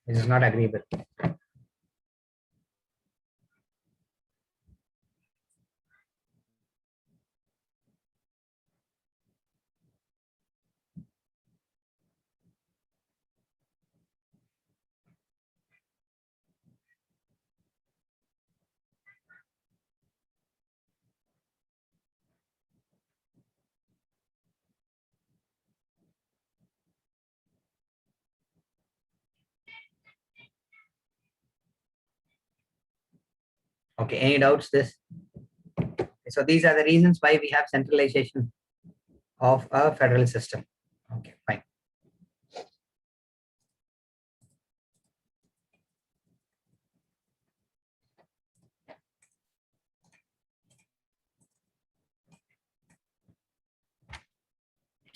which is not agreeable. Okay, any doubts this? So these are the reasons why we have centralization of a federal system. Okay, fine.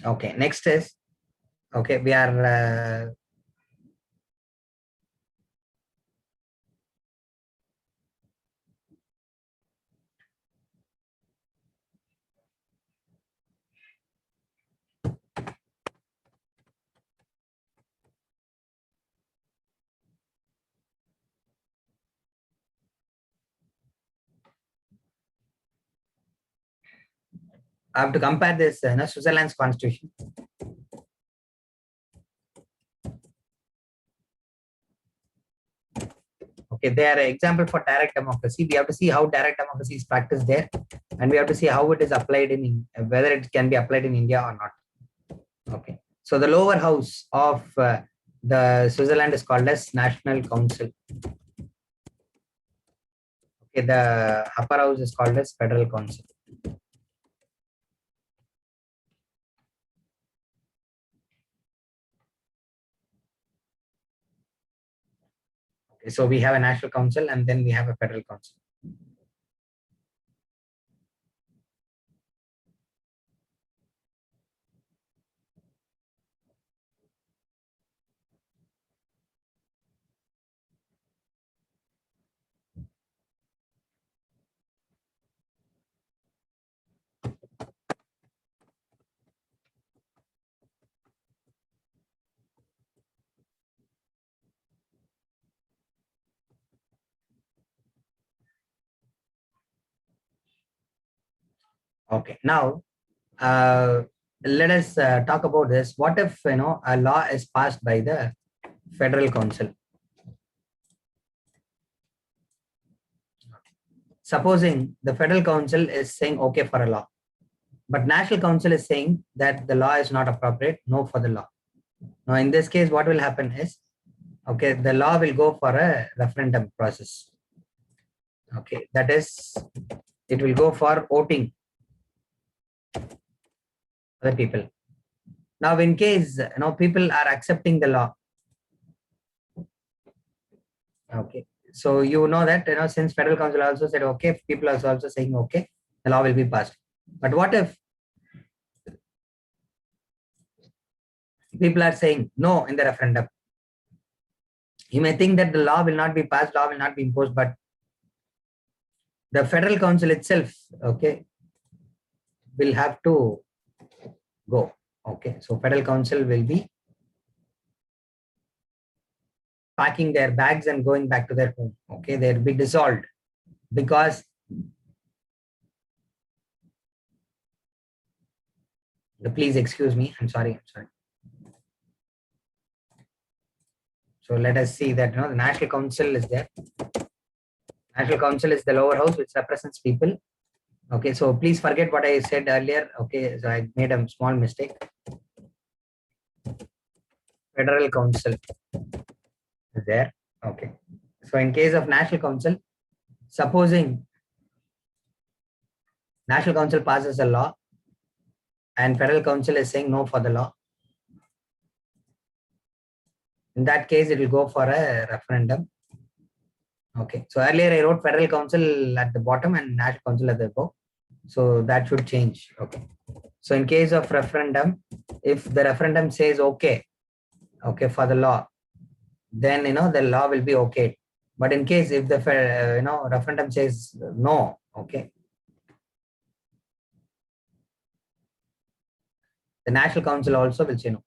Okay, next is, okay, we are I have to compare this Switzerland's constitution. Okay, they are an example for direct democracy. We have to see how direct democracy is practiced there, and we have to see how it is applied whether it can be applied in India or not. Okay, so the lower house of the Switzerland is called as National Council. Okay, the upper house is called as Federal Council. Okay, so we have a National Council and then we have a Federal Council. Okay, now let us talk about this. What if a law is passed by the Federal Council? Supposing the Federal Council is saying okay for a law, but National Council is saying that the law is not appropriate, no for the law. Now, in this case, what will happen is, okay, the law will go for a referendum process. Okay, that is, it will go for voting for the people. Now, in case people are accepting the law, okay, so you know that since Federal Council also said okay, people are also saying okay, the law will be passed. But what if people are saying no in the referendum? You may think that the law will not be passed, law will not be imposed, but the Federal Council itself, okay, will have to go. Okay, so Federal Council will be packing their bags and going back to their home. Okay, they'll be dissolved because please excuse me. I'm sorry. So let us see that the National Council is there. National Council is the lower house which represents people. Okay, so please forget what I said earlier. Okay, so I made a small mistake. Federal Council is there. Okay, so in case of National Council, supposing National Council passes a law and Federal Council is saying no for the law, in that case, it will go for a referendum. Okay, so earlier I wrote Federal Council at the bottom and National Council at the above. So that should change. Okay, so in case of referendum, if the referendum says okay for the law, then the law will be okay. But in case if the referendum says no, okay, the National Council also will say no.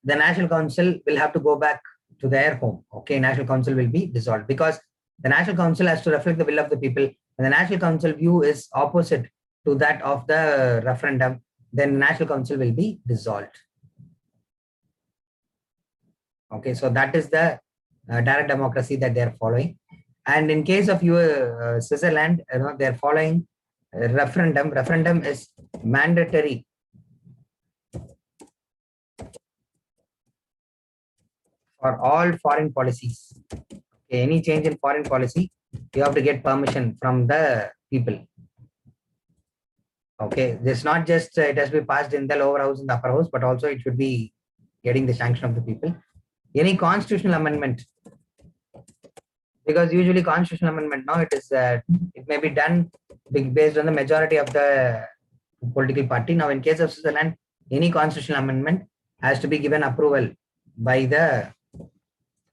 The National Council will have to go back to their home. Okay, National Council will be dissolved because the National Council has to reflect the will of the people. And the National Council view is opposite to that of the referendum, then the National Council will be dissolved. Okay, so that is the direct democracy that they are following. And in case of your Switzerland, they are following referendum. Referendum is mandatory for all foreign policies. Okay, any change in foreign policy, you have to get permission from the people. Okay, this not just it has to be passed in the lower house and the upper house, but also it should be getting the sanction of the people. Any constitutional amendment, because usually constitutional amendment now it may be done based on the majority of the political party. Now in case of Switzerland, any constitutional amendment has to be given approval by the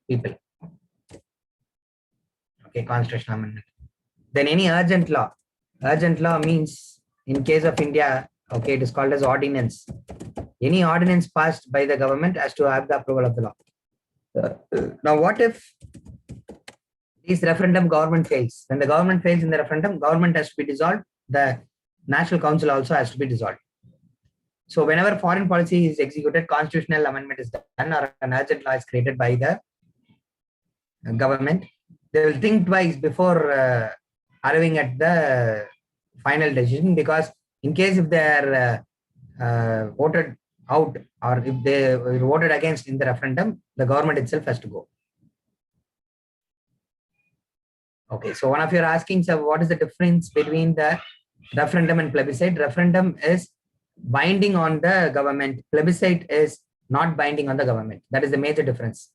people. Okay, constitutional amendment. Then any urgent law. Urgent law means in case of India, okay, it is called as ordinance. Any ordinance passed by the government has to have the approval of the law. Now, what if This referendum government fails. When the government fails in the referendum, government has to be dissolved. The National Council also has to be dissolved. So whenever foreign policy is executed, constitutional amendment is done or an urgent law is created by the government, they will think twice before arriving at the final decision, because in case if they are voted out or if they voted against in the referendum, the government itself has to go. Okay, so one of you are asking, so what is the difference between the referendum and plebiscite? Referendum is binding on the government. Plebiscite is not binding on the government. That is the major difference.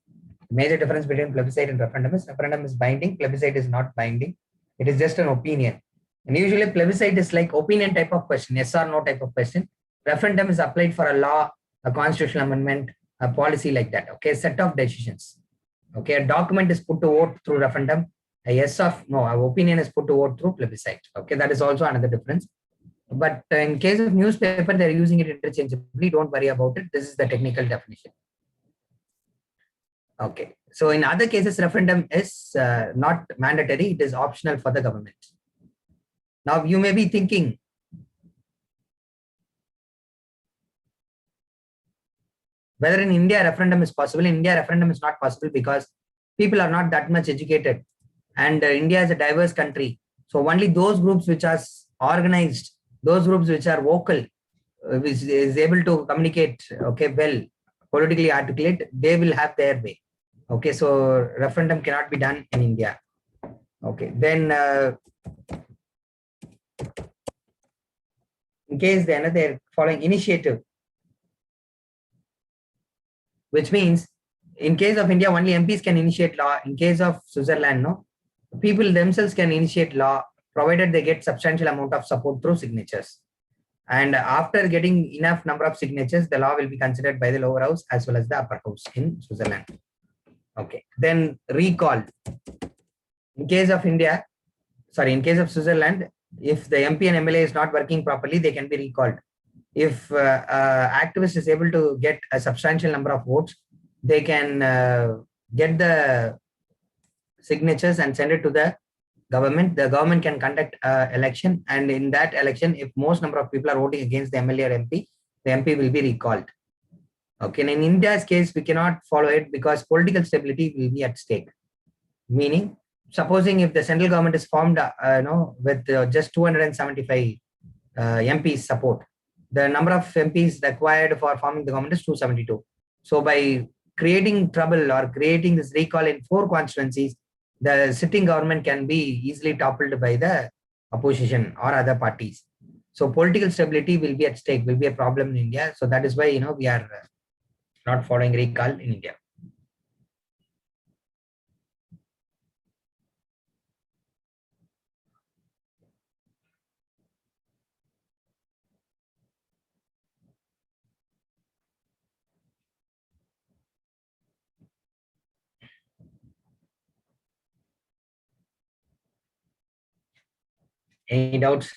The major difference between plebiscite and referendum is binding. Plebiscite is not binding. It is just an opinion. And usually plebiscite is like opinion type of question, yes or no type of question. Referendum is applied for a law, a constitutional amendment, a policy like that. Okay, a set of decisions. Okay, a document is put to vote through referendum. A yes or no, our opinion is put to vote through plebiscite. Okay, that is also another difference. But in case of newspaper, they're using it interchangeably. Don't worry about it. This is the technical definition. Okay, so in other cases, referendum is not mandatory. It is optional for the government. Now you may be thinking, whether in India referendum is possible. In India, referendum is not possible because people are not that much educated. And India is a diverse country. So only those groups which are organized, those groups which are vocal, which is able to communicate, okay, well, politically articulate, they will have their way. Okay, so referendum cannot be done in India. Okay, then in case then they're following initiative, which means in case of India, only MPs can initiate law. In case of Switzerland, no, people themselves can initiate law, provided they get substantial amount of support through signatures. And after getting enough number of signatures, the law will be considered by the lower house as well as the upper house in Switzerland. Okay, then recall. In case of India, sorry, in case of Switzerland, if the MP and MLA is not working properly, they can be recalled. If activist is able to get a substantial number of votes, they can get the signatures and send it to the government. The government can conduct an election, and in that election, if most number of people are voting against the MLA or MP, the MP will be recalled. Okay, and in India's case, we cannot follow it because political stability will be at stake. Meaning, supposing if the central government is formed, with just 275 MPs support, the number of MPs required for forming the government is 272. So by creating trouble or creating this recall in 4 constituencies, the sitting government can be easily toppled by the opposition or other parties. So political stability will be at stake, will be a problem in India. So that is why, we are not following recall in India. Any doubts?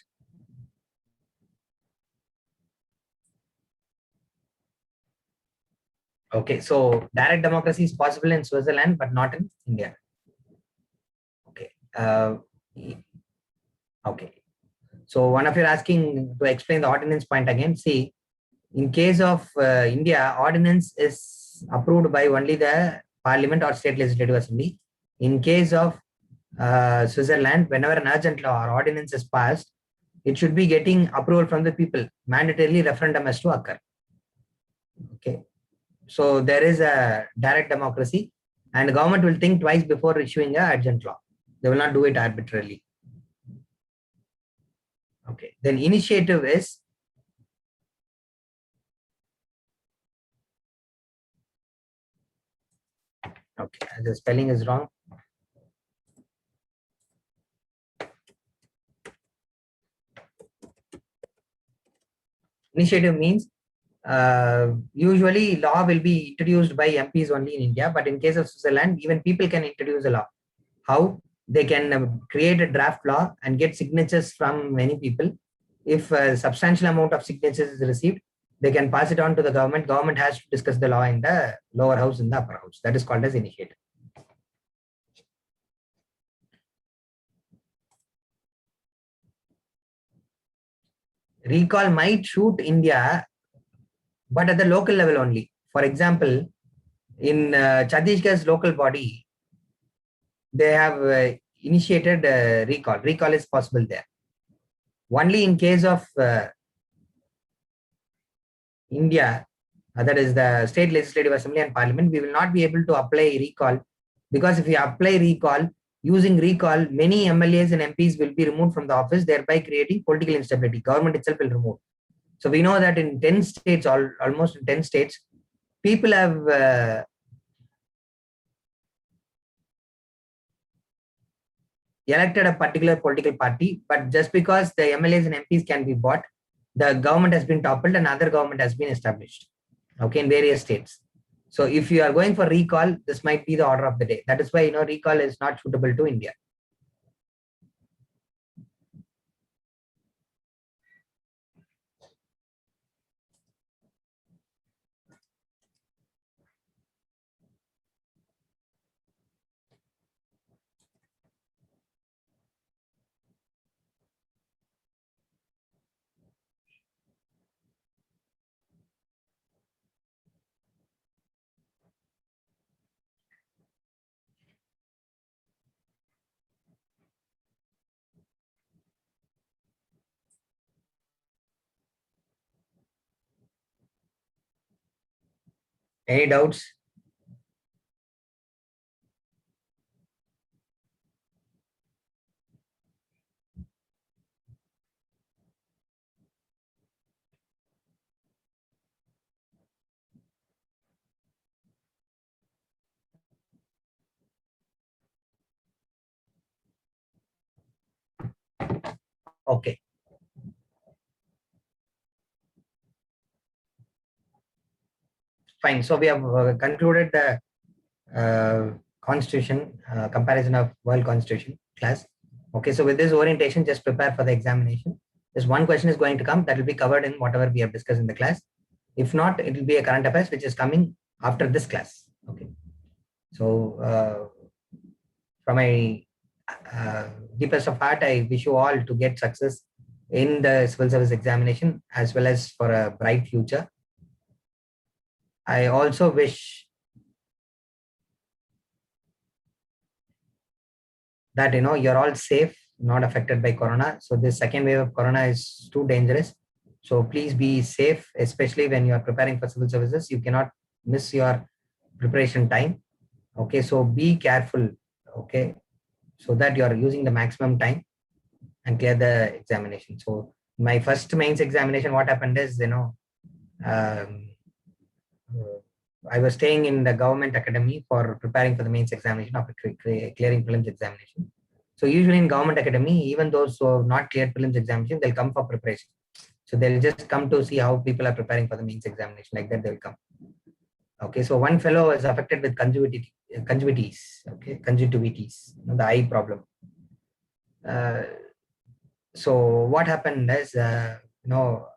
Okay, so direct democracy is possible in Switzerland, but not in India. Okay. Okay. So one of you are asking to explain the ordinance point again. See, in case of India, ordinance is approved by only the parliament or state legislative assembly. In case of Switzerland, whenever an urgent law or ordinance is passed, it should be getting approval from the people. Mandatorily, referendum has to occur. Okay. So there is a direct democracy, and the government will think twice before issuing a urgent law. They will not do it arbitrarily. Okay. Then initiative is okay. The spelling is wrong. Initiative means usually law will be introduced by MPs only in India, but in case of Switzerland, even people can introduce a law. How? They can create a draft law and get signatures from many people. If a substantial amount of signatures is received, they can pass it on to the government. Government has to discuss the law in the lower house and the upper house. That is called as initiative. recall might shoot India, but at the local level only. For example, in Chhattisgarh's local body, they have initiated recall. Recall is possible there. Only in case of India, that is the State Legislative Assembly and Parliament, we will not be able to apply recall, because if we apply recall, using recall, many MLAs and MPs will be removed from the office, thereby creating political instability. Government itself will remove. So we know that in 10 states, almost in 10 states, people have elected a particular political party, but just because the MLAs and MPs can be bought, the government has been toppled and other government has been established, okay, in various states. So if you are going for recall, this might be the order of the day. That is why, recall is not suitable to India. Any doubts? Okay. Fine. So we have concluded the Constitution, comparison of World Constitution class. Okay. So with this orientation, just prepare for the examination. Just one question is going to come that will be covered in whatever we have discussed in the class. If not, it will be a current affairs which is coming after this class. Okay. So from my deepest of heart, I wish you all to get success in the civil service examination as well as for a bright future. I also wish that you're all safe, not affected by corona. So this second wave of corona is too dangerous. So please be safe, especially when you are preparing for civil services. You cannot miss your preparation time. Okay, so be careful. Okay, so that you are using the maximum time and clear the examination. So my first mains examination, what happened is, I was staying in the government academy for preparing for the mains examination after clearing prelims examination. So usually in government academy, even those who have not cleared prelims examination, they'll come for preparation. So they'll just come to see how people are preparing for the mains examination. Like that, they'll come. Okay, so one fellow was affected with conjunctivitis. Okay, conjunctivitis, the eye problem. So what happened is, all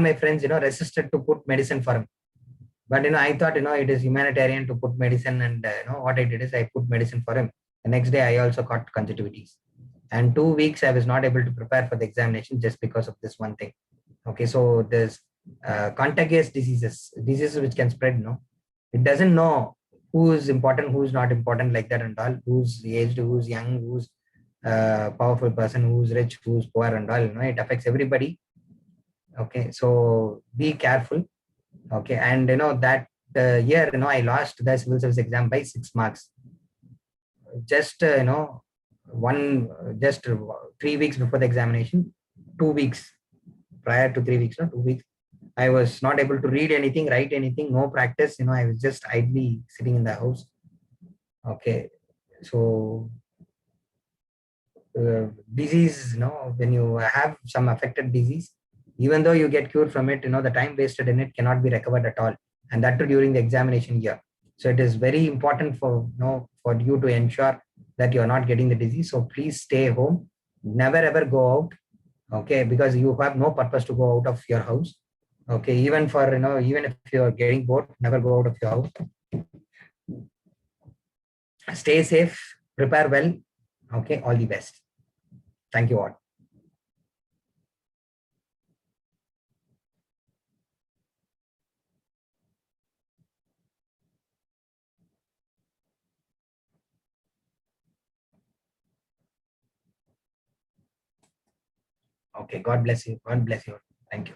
my friends, resisted to put medicine for him. But, I thought, it is humanitarian to put medicine, and, what I did is I put medicine for him. The next day, I also got conjunctivitis. And 2 weeks, I was not able to prepare for the examination just because of this one thing. Okay, so there's contagious diseases which can spread, It doesn't know who is important, who is not important, like that and all, who's aged, who's young, who's powerful person, who's rich, who's poor and all, it affects everybody. Okay, so be careful. Okay, and that year, I lost the civil service exam by 6 marks. Just just 3 weeks before the examination, 2 weeks prior to 3 weeks, 2 weeks, I was not able to read anything, write anything, no practice. I was just idly sitting in the house. Okay, so disease, when you have some affected disease, even though you get cured from it, the time wasted in it cannot be recovered at all, and that too during the examination year. So it is very important for for you to ensure that you are not getting the disease. So please stay home, never ever go out. Okay, because you have no purpose to go out of your house. Okay, even if you are getting bored, never go out of your house. Stay safe, prepare well. Okay, all the best. Thank you all. Okay. God bless you. God bless you. Thank you.